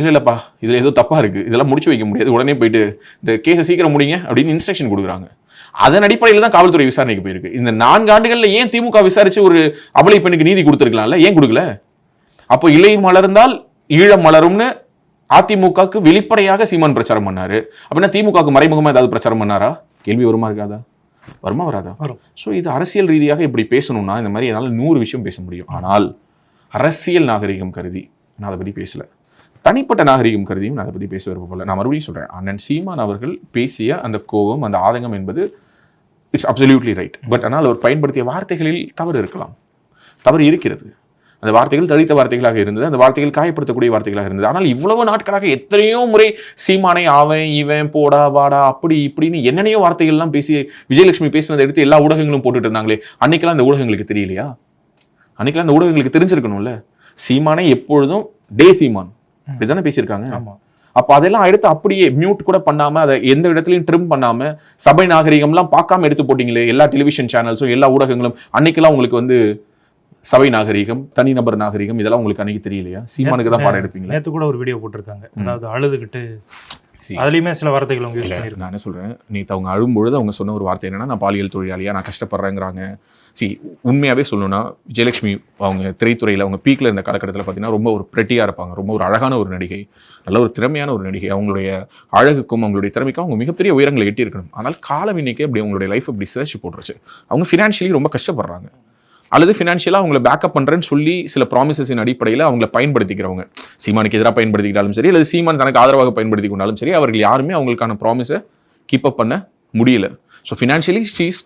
இல்லப்பா இதுல ஏதோ தப்பா இருக்கு, இதெல்லாம் முடிச்சு வைக்க முடியாது, உடனே போயிட்டு இந்த கேஸை சீக்கிரம் முடிங்க அப்படின்னு இன்ஸ்ட்ரக்ஷன் கொடுக்குறாங்க. அதன் அடிப்படையில் தான் காவல்துறை விசாரணைக்கு போயிருக்கு. இந்த 4 ஆண்டுகள்ல ஏன் திமுக விசாரிச்சு ஒரு அபலை பெண்ணுக்கு நீதி கொடுத்திருக்கலாம்ல, ஏன் கொடுக்கல? அப்போ இலை மலர்ந்தால் ஈழம் மலரும்னு அதிமுகவுக்கு வெளிப்படையாக சீமான் பிரச்சாரம் பண்ணாரு. அப்படின்னா திமுகவுக்கு மறைமுகமா ஏதாவது பிரச்சாரம் பண்ணாரா? கேள்வி வருமா இருக்காதா? வருமா வராதா? ஸோ இது அரசியல் ரீதியாக இப்படி பேசணும்னா இந்த மாதிரி என்னால் 100 விஷயம் பேச முடியும். ஆனால் அரசியல் நாகரிகம் கருதி நான் அதை பற்றி பேசல, தனிப்பட்ட நாகரிகம் கருதியும் நான் அதை பற்றி பேச விருப்பப்படல. நான் மறுபடியும் சொல்கிறேன், அண்ணன் சீமான் அவர்கள் பேசிய அந்த கோபம், அந்த ஆதங்கம் என்பது இட்ஸ் அப்சல்யூட்லி ரைட். பட் ஆனால் அவர் பயன்படுத்திய வார்த்தைகளில் தவறு இருக்கலாம், தவறு இருக்கிறது. அந்த வார்த்தைகள் தடித்த வார்த்தைகளாக இருந்தது, அந்த வார்த்தைகள் காயப்படுத்தக்கூடிய வார்த்தைகளாக இருந்தது. ஆனால் இவ்வளவு நாட்களாக எத்தனையோ முறை சீமானை அவன் இவன் போடா வாடா அப்படி இப்படின்னு என்னென்னையோ வார்த்தைகள்லாம் பேசி விஜயலட்சுமி பேசினதை எடுத்து எல்லா ஊடகங்களும் போட்டுட்டு இருந்தாங்களே, அன்னைக்கெல்லாம் அந்த ஊடகங்களுக்கு தெரியலையா? அன்னைக்கெல்லாம் அந்த ஊடகங்களுக்கு தெரிஞ்சிருக்கணும்ல. சீமானை எப்பொழுதும் டே சீமான் அப்படிதானே பேசியிருக்காங்க. அப்ப அதெல்லாம் எடுத்து அப்படியே மியூட் கூட பண்ணாம, அதை எந்த இடத்துலையும் ட்ரிம் பண்ணாம, சபை நாகரிகம்லாம் பார்க்காம எடுத்து போட்டீங்களே எல்லா டெலிவிஷன் சேனல்ஸும் எல்லா ஊடகங்களும். அன்னைக்கெல்லாம் உங்களுக்கு வந்து சபை நாகரிகம், தனிநபர் நாகரிகம் இதெல்லாம் உங்களுக்கு அன்னைக்கு தெரியலையா? சீமானுக்கு தான் பாடம் எடுப்பீங்களா? நேற்று கூட ஒரு வீடியோ போட்டிருக்காங்க, அதாவது அழுதுகிட்டு அதுலயுமே சில வார்த்தைகள் அவங்க யூஸ் பண்ணிருக்காங்க. நான் என்ன சொல்றேன், நேற்று அவங்க அழும்பொழுது அவங்க சொன்ன ஒரு வார்த்தை என்னன்னா, நான் பாலியல் தொழிலாளியா, நான் கஷ்டப்படுறேங்கிறாங்க. உண்மையாகவே சொல்லணும்னா விஜயலட்சுமி அவங்க திரைத்துறையில் அவங்க பீக்கில் இருந்த காலகட்டத்தில் பார்த்தீங்கன்னா ரொம்ப ஒரு பிரெட்டியாக இருப்பாங்க, ரொம்ப ஒரு அழகான ஒரு நடிகை, நல்ல ஒரு திறமையான ஒரு நடிகை. அவங்களுடைய அழகுக்கும் அவங்களுடைய திறமைக்கும் அவங்க மிகப்பெரிய உயரங்களை எட்டி இருக்கணும். ஆனால் காலம் இன்னைக்கு அப்படி அவங்களுடைய லைஃப் அப்படி சர்ச் போட்டுருச்சு. அவங்க ஃபினான்ஷியலி ரொம்ப கஷ்டப்படுறாங்க, அல்லது ஃபினான்ஷியலாக அவங்களை பேக்கப் பண்ணுறேன்னு சொல்லி சில ப்ராமிசஸின் அடிப்படையில் அவங்கள பயன்படுத்திக்கிறவங்க, சீமானுக்கு எதிராக பயன்படுத்திக்கிட்டாலும் சரி, அல்லது சீமான் தனக்கு ஆதரவாக பயன்படுத்தி கொண்டாலும் சரி, அவர்கள் யாருமே அவங்களுக்கான ப்ராமிஸை கீப் அப் பண்ண முடியல. So financially she is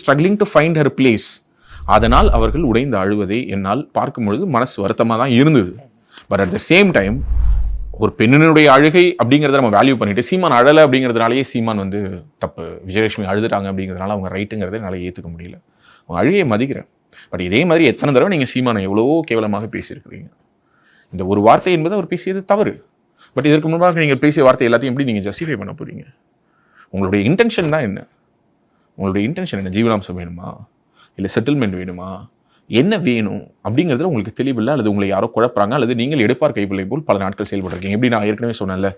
struggling to find her place. அதனால் அவர்கள் உடைந்து அழுவதை என்னால் பார்க்கும் பொழுது மனசு வருத்தமாக தான் இருந்தது. But at the same time ஒரு பெண்ணினுடைய அழுகை அப்படிங்கிறத நம்ம வேல்யூ பண்ணிட்டு, சீமான் அழலை அப்படிங்கிறதுனாலேயே சீமான் வந்து தப்பு, விஜயலட்சுமி அழுதுட்டாங்க அப்படிங்கிறதுனால அவங்க ரைட்டுங்கிறத என்னால் ஏற்றுக்க முடியல. அவங்க அழுகையை மதிக்கிறேன். பட் இதே மாதிரி எத்தனை தடவை நீங்கள் சீமானை எவ்வளவோ கேவலமாக பேசியிருக்கிறீங்க. இந்த ஒரு வார்த்தை என்பது அவர் பேசியது தவறு. பட் இதற்கு முன்பாக நீங்கள் பேசிய வார்த்தை எல்லாத்தையும் எப்படி நீங்கள் ஜஸ்டிஃபை பண்ண போகிறீங்க? உங்களுடைய இன்டென்ஷன் தான் என்ன? உங்களுடைய இன்டென்ஷன் என்ன? ஜீவனாம்சம் வேணுமா, இல்லை செட்டில்மெண்ட் வேணுமா, என்ன வேணும் அப்படிங்கிறதுல உங்களுக்கு தெளிவில்லை, அல்லது உங்களை யாரோ குழப்பறாங்க, அல்லது நீங்கள் எடுப்பார் கைப்பிள்ளை போல் பல நாட்கள் செயல்பட்டுருக்கீங்க. எப்படி நான் ஏற்கனவே சொன்னேன்ல,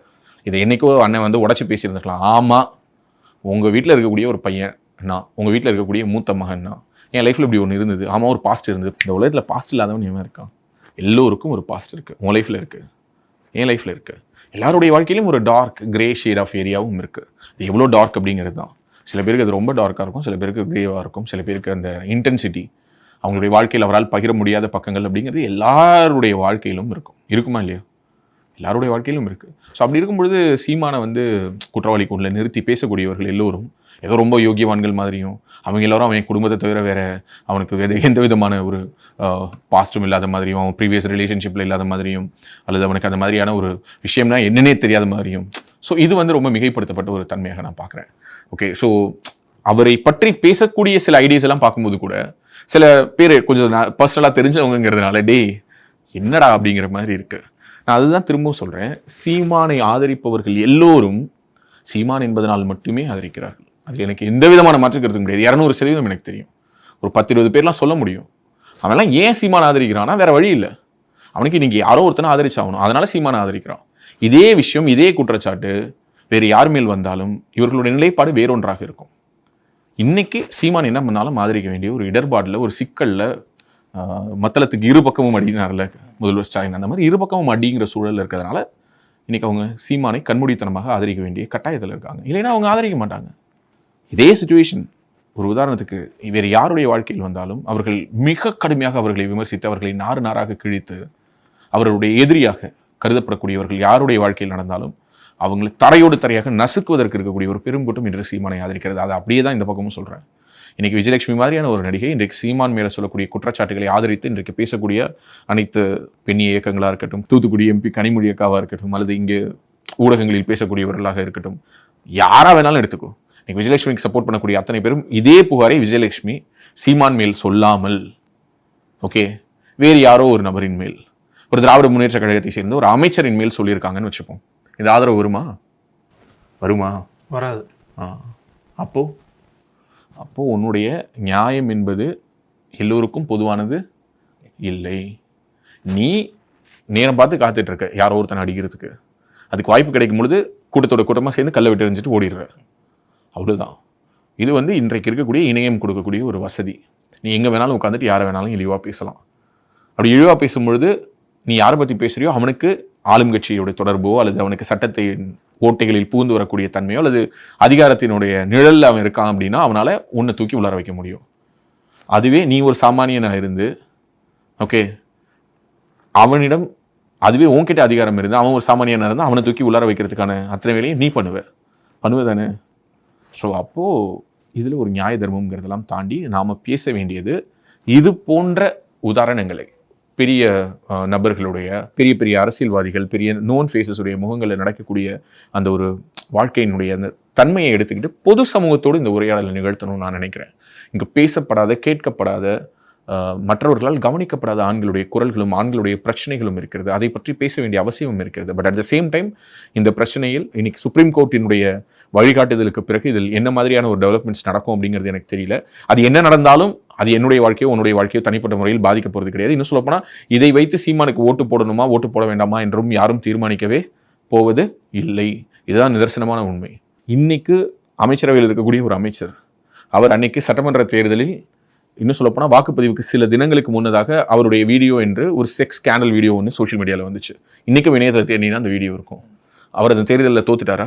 இதை என்னைக்கோ அண்ணன் வந்து உடச்சி பேசியிருந்துக்கலாம். ஆமாம், உங்கள் வீட்டில் இருக்கக்கூடிய ஒரு பையன் நான் உங்கள் வீட்டில் இருக்கக்கூடிய மூத்த மகன் நான், என் லைஃப்பில் இப்படி ஒன்று இருந்தது, ஆமாம் ஒரு பாஸ்ட் இருந்தது. இந்த உலகத்தில் பாஸ்ட் இல்லாதவன் எவன் இருக்கான்? எல்லோருக்கும் ஒரு பாஸ்ட் இருக்குது. உங்கள் லைஃப்பில் இருக்குது, என் லைஃப்பில் இருக்குது. எல்லாருடைய வாழ்க்கையிலும் ஒரு டார்க் கிரே ஷேட் ஆஃப் ஏரியாவும் இருக்குது. அது எவ்வளோ டார்க் அப்படிங்கிறது தான். சில பேருக்கு அது ரொம்ப டார்க்காக இருக்கும், சில பேருக்கு கிரேவாக இருக்கும், சில பேருக்கு அந்த இன்டென்சிட்டி அவங்களுடைய வாழ்க்கையில் அவரால் பகிர முடியாத பக்கங்கள் அப்படிங்கிறது எல்லாருடைய வாழ்க்கையிலும் இருக்குமா இல்லையா? எல்லாருடைய வாழ்க்கையிலும் இருக்குது. ஸோ அப்படி இருக்கும்பொழுது சீமானை வந்து குற்றவாளி கூண்டில் நிறுத்தி பேசக்கூடியவர்கள் எல்லோரும் ஏதோ ரொம்ப யோகியவான்கள் மாதிரியும், அவங்க எல்லாரும் அவன் குடும்பத்தை தவிர வேறு அவனுக்கு எந்த விதமான ஒரு பாஸ்ட்டும் இல்லாத மாதிரியும், அவன் ப்ரீவியஸ் ரிலேஷன்ஷிப்பில் இல்லாத மாதிரியும், அல்லது அவனுக்கு அந்த மாதிரியான ஒரு விஷயம்னா என்னன்னே தெரியாத மாதிரியும். ஸோ இது வந்து ரொம்ப மிகைப்படுத்தப்பட்ட ஒரு தன்மையாக நான் பார்க்குறேன். ஓகே, ஸோ அவரை பற்றி பேசக்கூடிய சில ஐடியாஸ் எல்லாம் பார்க்கும்போது கூட சில பேர் கொஞ்சம் பர்சனலாக தெரிஞ்சவங்கிறதுனால என்னடா அப்படிங்கிற மாதிரி இருக்கு. நான் அதுதான் திரும்பவும் சொல்கிறேன், சீமானை ஆதரிப்பவர்கள் எல்லோரும் சீமான் என்பதனால் மட்டுமே ஆதரிக்கிறார்கள். அது எனக்கு எந்த விதமான மாற்று கருத்து கிடையாது. 200% எனக்கு தெரியும். ஒரு 10-20 பேர்லாம் சொல்ல முடியும். அவன்லாம் ஏன் சீமான் ஆதரிக்கிறான்னா வேற வழி இல்லை, அவனுக்கு இன்னைக்கு யாரோ ஒருத்தனை ஆதரிச்சாகணும், அதனால சீமானை ஆதரிக்கிறான். இதே விஷயம், இதே குற்றச்சாட்டு வேறு யார் மேல் வந்தாலும் இவர்களுடைய நிலைப்பாடு வேறொன்றாக இருக்கும். இன்னைக்கு சீமான் என்ன பண்ணாலும் ஆதரிக்க வேண்டிய ஒரு இடர்பாடில், ஒரு சிக்கலில், மத்தளத்துக்கு இரு பக்கமும் அடினார்ல முதல்வர் ஸ்டாலின், அந்த மாதிரி இரு பக்கமும் அடிங்கிற சூழல் இருக்கிறதுனால இன்னைக்கு அவங்க சீமானை கண்மூடித்தனமாக ஆதரிக்க வேண்டிய கட்டாயத்தில் இருக்காங்க. இல்லைன்னா அவங்க ஆதரிக்க மாட்டாங்க. இதே சுச்சுவேஷன் ஒரு உதாரணத்துக்கு வேறு யாருடைய வாழ்க்கையில் வந்தாலும் அவர்கள் மிக கடுமையாக அவர்களை விமர்சித்து அவர்களை நாறு நாராக கிழித்து அவர்களுடைய எதிரியாக கருதப்படக்கூடியவர்கள் யாருடைய வாழ்க்கையில் நடந்தாலும் அவங்களை தரையோடு தரையாக நசுக்குவதற்கு இருக்கக்கூடிய ஒரு பெருங்கூட்டம் இன்று சீமானை ஆதரிக்கிறது. அதை அப்படியே தான் இந்த பக்கமும் சொல்கிறேன். இன்றைக்கி விஜயலட்சுமி மாதிரியான ஒரு நடிகை இன்றைக்கு சீமான் மேலே சொல்லக்கூடிய குற்றச்சாட்டுகளை ஆதரித்து இன்றைக்கு பேசக்கூடிய அனைத்து பெண்ணிய இயக்கங்களாக இருக்கட்டும், தூத்துக்குடி எம்பி கனிமொழி அக்காவாக இருக்கட்டும், அல்லது இங்கே ஊடகங்களில் பேசக்கூடியவர்களாக இருக்கட்டும், யாராக வேணாலும் எடுத்துக்கோ, இன்னைக்கு விஜயலட்சுமிக்கு சப்போர்ட் பண்ணக்கூடிய அத்தனை பேரும் இதே புகாரை விஜயலட்சுமி சீமான் மேல் சொல்லாமல், ஓகே, வேறு யாரோ ஒரு நபரின் மேல், ஒரு திராவிட முன்னேற்ற கழகத்தை சேர்ந்த ஒரு அமைச்சரின் மேல் சொல்லியிருக்காங்கன்னு வச்சுப்போம். இந்த ஆதரவு வருமா? வராது. அப்போ உன்னுடைய நியாயம் என்பது எல்லோருக்கும் பொதுவானது இல்லை. நீ நேரம் பார்த்து காத்துட்டு இருக்க யாரோ ஒருத்தனை அடிக்கிறதுக்கு, அதுக்கு வாய்ப்பு கிடைக்கும் பொழுது கூட்டத்தோட கூட்டமாக சேர்ந்து கல்லை விட்டு எறிஞ்சிட்டு ஓடிடுற, அவ்வளோதான். இது வந்து இன்றைக்கு இருக்கக்கூடிய இணையம் கொடுக்கக்கூடிய ஒரு வசதி. நீ எங்கே வேணாலும் உட்காந்துட்டு யாரை வேணாலும் இழிவாக பேசலாம். அப்படி இழிவாக பேசும்பொழுது நீ யாரை பற்றி பேசுறியோ அவனுக்கு ஆளும் கட்சியோடைய தொடர்போ, அல்லது அவனுக்கு சட்டத்தின் ஓட்டைகளில் பூந்து வரக்கூடிய தன்மையோ, அல்லது அதிகாரத்தினுடைய நிழலில் அவன் இருக்கான் அப்படின்னா அவனால் உன்னை தூக்கி உள்ளார வைக்க முடியும். அதுவே நீ ஒரு சாமானியனாக இருந்து, ஓகே, அவனிடம் அதுவே உன்கிட்ட அதிகாரம் இருந்து அவன் ஒரு சாமானியனாக இருந்தால் அவனை தூக்கி உள்ளார வைக்கிறதுக்கான அத்தனை வேலையும் நீ பண்ணுவதானே. ஸோ அப்போது இதில் ஒரு நியாய தர்மங்கிறதெல்லாம் தாண்டி நாம் பேச வேண்டியது இது போன்ற உதாரணங்களை, பெரிய நபர்களுடைய, பெரிய பெரிய அரசியல்வாதிகள், பெரிய நோன் ஃபேஸஸுடைய முகங்களில் நடக்கக்கூடிய அந்த ஒரு வாழ்க்கையினுடைய அந்த தன்மையை எடுத்துக்கிட்டு பொது சமூகத்தோடு இந்த உரையாடலை நிகழ்த்தணும்னு நான் நினைக்கிறேன். இங்கே பேசப்படாத, கேட்கப்படாத, மற்றவர்களால் கவனிக்கப்படாத ஆண்களுடைய குரல்களும் ஆண்களுடைய பிரச்சனைகளும் இருக்கிறது. அதை பற்றி பேச வேண்டிய அவசியமும் இருக்கிறது. But at the same time இந்த பிரச்சனையில் இன்னைக்கு சுப்ரீம் கோர்ட்டினுடைய வழிகாட்டுதலுக்கு பிறகு இதில் என்ன மாதிரியான ஒரு டெவலப்மெண்ட்ஸ் நடக்கும் அப்படிங்கிறது எனக்கு தெரியல. அது என்ன நடந்தாலும் அது என்னுடைய வாழ்க்கையோ உன்னுடைய வாழ்க்கையோ தனிப்பட்ட முறையில் பாதிக்க போகிறது கிடையாது. இன்னும் சொல்லப்போனால் இதை வைத்து சீமானுக்கு ஓட்டு போடணுமா ஓட்டு போட வேண்டாமா என்றும் யாரும் தீர்மானிக்கவே போவது இல்லை. இதுதான் நிதர்சனமான உண்மை. இன்னைக்கு அமைச்சரவையில் இருக்கக்கூடிய ஒரு அமைச்சர், அவர் அன்னைக்கு சட்டமன்ற தேர்தலில், இன்னும் சொல்லப்போனால் வாக்குப்பதிவுக்கு சில தினங்களுக்கு முன்னதாக அவருடைய வீடியோ என்று ஒரு செக்ஸ் ஸ்கேண்டல் வீடியோ ஒன்று சோஷியல் மீடியாவில் வந்துச்சு. இன்றைக்கும் இணையத்தில் தேடினா அந்த வீடியோ இருக்கும். அவர் அந்த தேர்தலில் தோத்துட்டாரா?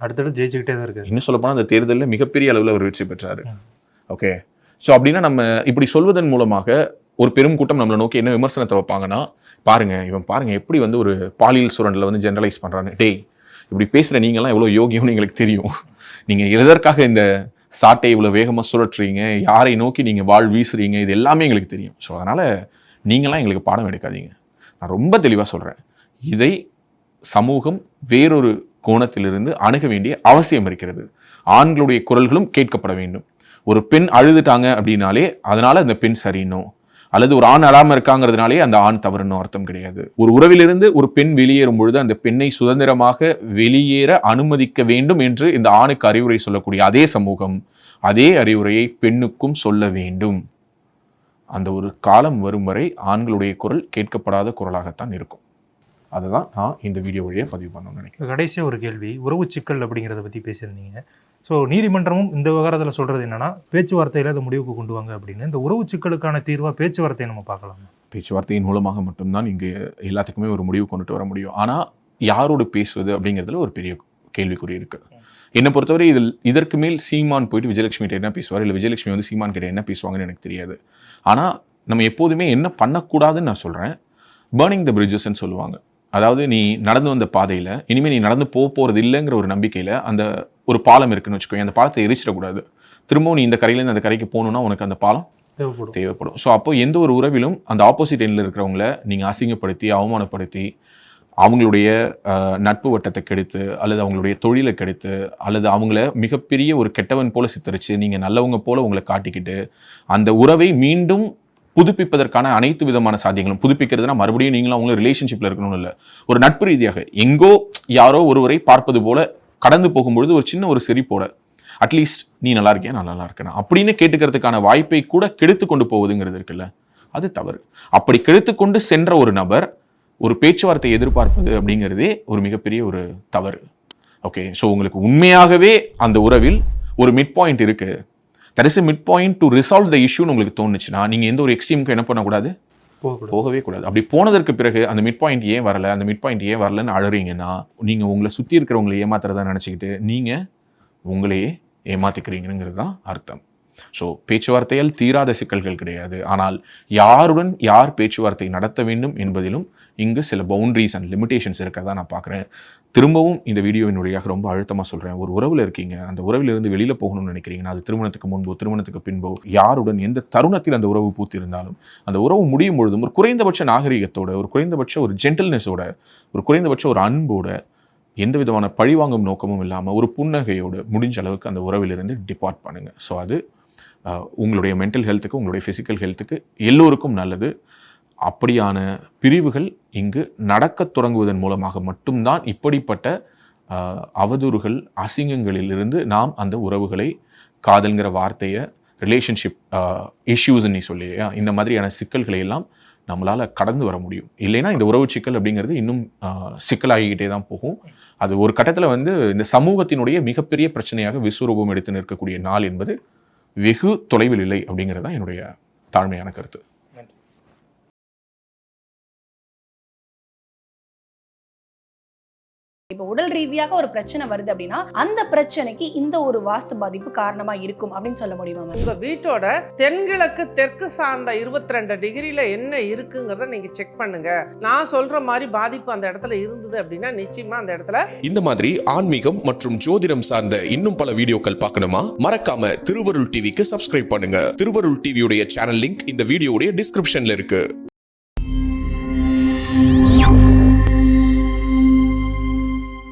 அடுத்தடுத்து ஜெயிச்சுக்கிட்டே தான் இருக்கு. இன்னும் சொல்லப்போனால் அந்த தேர்தலில் மிகப்பெரிய அளவில் அவர் வெற்றி பெற்றார். ஓகே, ஸோ அப்படின்னா நம்ம இப்படி சொல்வதன் மூலமாக ஒரு பெரும் கூட்டம் நம்மளை நோக்கி என்ன விமர்சனத்தை வைப்பாங்கன்னா, இவன் பாருங்க எப்படி வந்து ஒரு பாலியல் சுரண்டில் வந்து ஜெனரலைஸ் பண்ணுறான்னு. டேய், இப்படி பேசுகிற நீங்கள்லாம் எவ்வளோ யோகியம்னு எங்களுக்கு தெரியும். நீங்கள் எதற்காக இந்த சாட்டை இவ்வளோ வேகமாக சுழற்றுறீங்க, யாரை நோக்கி நீங்கள் வாழ் வீசுறீங்க, இது எல்லாமே எங்களுக்கு தெரியும். ஸோ அதனால் நீங்களாம் எங்களுக்கு பாடம் எடுக்காதீங்க. நான் ரொம்ப தெளிவாக சொல்கிறேன், இதை சமூகம் வேறொரு கோணத்திலிருந்து அணுக வேண்டிய அவசியம் இருக்கிறது. ஆண்களுடைய குரல்களும் கேட்கப்பட வேண்டும். ஒரு பெண் அழுதுட்டாங்க அப்படின்னாலே அதனால அந்த பெண் சரின்னும், அல்லது ஒரு ஆண் அழாமல் இருக்காங்கிறதுனாலே அந்த ஆண் தவறுன்னு அர்த்தம் கிடையாது. ஒரு உறவிலிருந்து ஒரு பெண் வெளியேறும் பொழுது அந்த பெண்ணை சுதந்திரமாக வெளியேற அனுமதிக்க வேண்டும் என்று இந்த ஆணுக்கு அறிவுரை சொல்லக்கூடிய அதே சமூகம் அதே அறிவுரையை பெண்ணுக்கும் சொல்ல வேண்டும். அந்த ஒரு காலம் வரும் வரை ஆண்களுடைய குரல் கேட்கப்படாத குரலாகத்தான் இருக்கும். அதுதான் நான் இந்த வீடியோ வழியாக பதிவு பண்ணணும்னு நினைக்கிறேன். கடைசியாக ஒரு கேள்வி, உறவு சிக்கல் அப்படிங்கிறத பற்றி பேசியிருந்தீங்க. ஸோ நீதிமன்றமும் இந்த விவகாரத்தில் சொல்கிறது என்னன்னா பேச்சுவார்த்தையில் அதை முடிவுக்கு கொண்டு வாங்க அப்படின்னு. இந்த உறவு சிக்கலுக்கான தீர்வாக பேச்சுவார்த்தையை நம்ம பார்க்கலாம். பேச்சுவார்த்தையின் மூலமாக மட்டும்தான் இங்கே எல்லாத்துக்குமே ஒரு முடிவு கொண்டுட்டு வர முடியும். ஆனால் யாரோடு பேசுவது அப்படிங்கிறதுல ஒரு பெரிய கேள்விக்குறி இருக்குது. என்னை பொறுத்தவரை இதற்கு மேல் சீமான் போயிட்டு விஜயலட்சுமி கிட்ட என்ன பேசுவார், இல்லை விஜயலட்சுமி வந்து சீமான் கிட்ட என்ன பேசுவாங்கன்னு எனக்கு தெரியாது. ஆனால் நம்ம எப்போதுமே என்ன பண்ணக்கூடாதுன்னு நான் சொல்கிறேன், பர்னிங் த பிரிட்ஜஸ்ன்னு சொல்லுவாங்க. அதாவது நீ நடந்து வந்த பாதையில் இனிமேல் நீ நடந்து போகிறது இல்லைங்கிற ஒரு நம்பிக்கையில் அந்த ஒரு பாலம் இருக்குன்னு வச்சுக்கோங்க, அந்த பாலத்தை எரிச்சிடக்கூடாது. திரும்பவும் நீ இந்த கரையிலேருந்து அந்த கரைக்கு போகணுன்னா உனக்கு அந்த பாலம் தேவைப்படும். ஸோ அப்போ எந்த ஒரு உறவிலும் அந்த ஆப்போசிட் எண்டில் இருக்கிறவங்கள நீங்கள் அசிங்கப்படுத்தி அவமானப்படுத்தி அவங்களுடைய நட்பு வட்டத்தை கெடுத்து அல்லது அவங்களுடைய தொழிலை கெடுத்து அல்லது அவங்கள மிகப்பெரிய ஒரு கெட்டவன் போல சித்தரித்து நீங்கள் நல்லவங்க போல உங்களை காட்டிக்கிட்டு அந்த உறவை மீண்டும் புதுப்பிப்பதற்கான அனைத்து விதமான சாத்தியங்களும், புதுப்பிக்கிறதுனா மறுபடியும் நீங்களும் அவங்களும் ரிலேஷன்ஷிப்பில் இருக்கணும்னு இல்லை, ஒரு நட்பு ரீதியாக எங்கோ யாரோ ஒருவரை பார்ப்பது போல கடந்து போகும்பொழுது ஒரு சின்ன ஒரு சிரிப்போட அட்லீஸ்ட் நீ நல்லா இருக்கியா, நான் நல்லா இருக்கேன் அப்படின்னு கேட்டுக்கிறதுக்கான வாய்ப்பை கூட கெடுத்து கொண்டு போவதுங்கிறது இருக்குல்ல, அது தவறு. அப்படி கெடுத்து கொண்டு சென்ற ஒரு நபர் ஒரு பேச்சுவார்த்தை எதிர்பார்ப்பது அப்படிங்கிறதே ஒரு மிகப்பெரிய ஒரு தவறு. ஓகே, ஸோ உங்களுக்கு உண்மையாகவே அந்த உறவில் ஒரு மிட் பாயிண்ட் இருக்கு, that is a mid point to resolve the இஷ்யூன்னு உங்களுக்கு தோணுச்சுன்னா நீங்கள் எந்த ஒரு எக்ஸ்ட்ரீமுக்கு என்ன பண்ணக்கூடாது, போகவே கூடாது. அப்படி போனதற்கு பிறகு அந்த மிட் பாயிண்ட் ஏன் வரல, அந்த மிட் பாயிண்ட் ஏன் வரலன்னு அழறீங்கன்னா நீங்கள் உங்களை சுற்றி இருக்கிறவங்களை ஏமாத்துறதா நினச்சிக்கிட்டு நீங்கள் உங்களையே ஏமாத்திக்கிறீங்கிறது தான் அர்த்தம். ஸோ பேச்சுவார்த்தையால் தீராத சிக்கல்கள் கிடையாது, ஆனால் யாருடன் யார் பேச்சுவார்த்தை நடத்த வேண்டும் என்பதிலும் இங்கு சில பவுண்டரிஸ் அண்ட் லிமிடேஷன்ஸ் இருக்கிறதா நான் பார்க்குறேன். திரும்பவும் இந்த வீடியோவின் வழியாக ரொம்ப அழுத்தமாக சொல்கிறேன், ஒரு உறவில் இருக்கீங்க, அந்த உறவிலிருந்து வெளியில் போகணும்னு நினைக்கிறீங்கன்னா அது திருமணத்துக்கு முன்போ திருமணத்துக்கு பின்போ யாருடன் எந்த தருணத்தில் அந்த உறவு பூத்து இருந்தாலும் அந்த உறவு முடியும் பொழுதும் ஒரு குறைந்தபட்ச நாகரிகத்தோட, ஒரு குறைந்தபட்ச ஒரு ஜென்டில்னஸோட, ஒரு குறைந்தபட்ச ஒரு அன்போட, எந்த விதமான பழிவாங்கும் நோக்கமும் இல்லாமல் ஒரு புன்னகையோடு முடிஞ்ச அளவுக்கு அந்த உறவிலிருந்து டிபார்ட் பண்ணுங்கள். ஸோ அது உங்களுடைய மென்டல் ஹெல்த்துக்கு, உங்களுடைய ஃபிசிக்கல் ஹெல்த்துக்கு எல்லோருக்கும் நல்லது. அப்படியான பிரிவுகள் இங்கு நடக்கத் தொடங்குவதன் மூலமாக மட்டும்தான் இப்படிப்பட்ட அவதூறுகள், அசிங்கங்களிலிருந்து நாம் அந்த உறவுகளை, காதல்ங்கிற வார்த்தையை, ரிலேஷன்ஷிப் இஷ்யூஸ்ன்னு நீ சொல்லியா, இந்த மாதிரியான சிக்கல்களை எல்லாம் நம்மளால் கடந்து வர முடியும். இல்லைன்னா இந்த உறவு சிக்கல் அப்படிங்கிறது இன்னும் சிக்கலாகிக்கிட்டே தான் போகும். அது ஒரு கட்டத்தில் வந்து இந்த சமூகத்தினுடைய மிகப்பெரிய பிரச்சனையாக விஸ்வரூபம் எடுத்து நிற்கக்கூடிய நாள் என்பது வெகு தொலைவில் இல்லை அப்படிங்கிறது தான் என்னுடைய தாழ்மையான கருத்து. இப்போ உடல் ரீதியாக ஒரு பிரச்சனை வருது அப்படின்னா அந்த பிரச்சனைக்கு இந்த ஒரு வாஸ்து பாதிப்பு காரணமா இருக்கும் அப்படின்னு சொல்ல முடியுமா? உங்க வீட்டோட தென்கிழக்கு தெற்கு சார்ந்த 22 டிகிரில என்ன இருக்குங்கிறத நீங்க செக் பண்ணுங்க. நான் சொல்ற மாதிரி பாதிப்பு அந்த இடத்துல இருந்தது அப்படின்னா நிச்சயமா அந்த இடத்துல. இந்த மாதிரி ஆன்மீகம் மற்றும் ஜோதிடம் சார்ந்த இன்னும் பல வீடியோக்கள் பார்க்கணுமா? மறக்காம திருவருள் டிவிக்கு சப்ஸ்கிரைப் பண்ணுங்க. திருவருள் டிவியுடைய சேனல் லிங்க் இந்த வீடியோடைய டிஸ்கிரிப்ஷன்ல இருக்கு.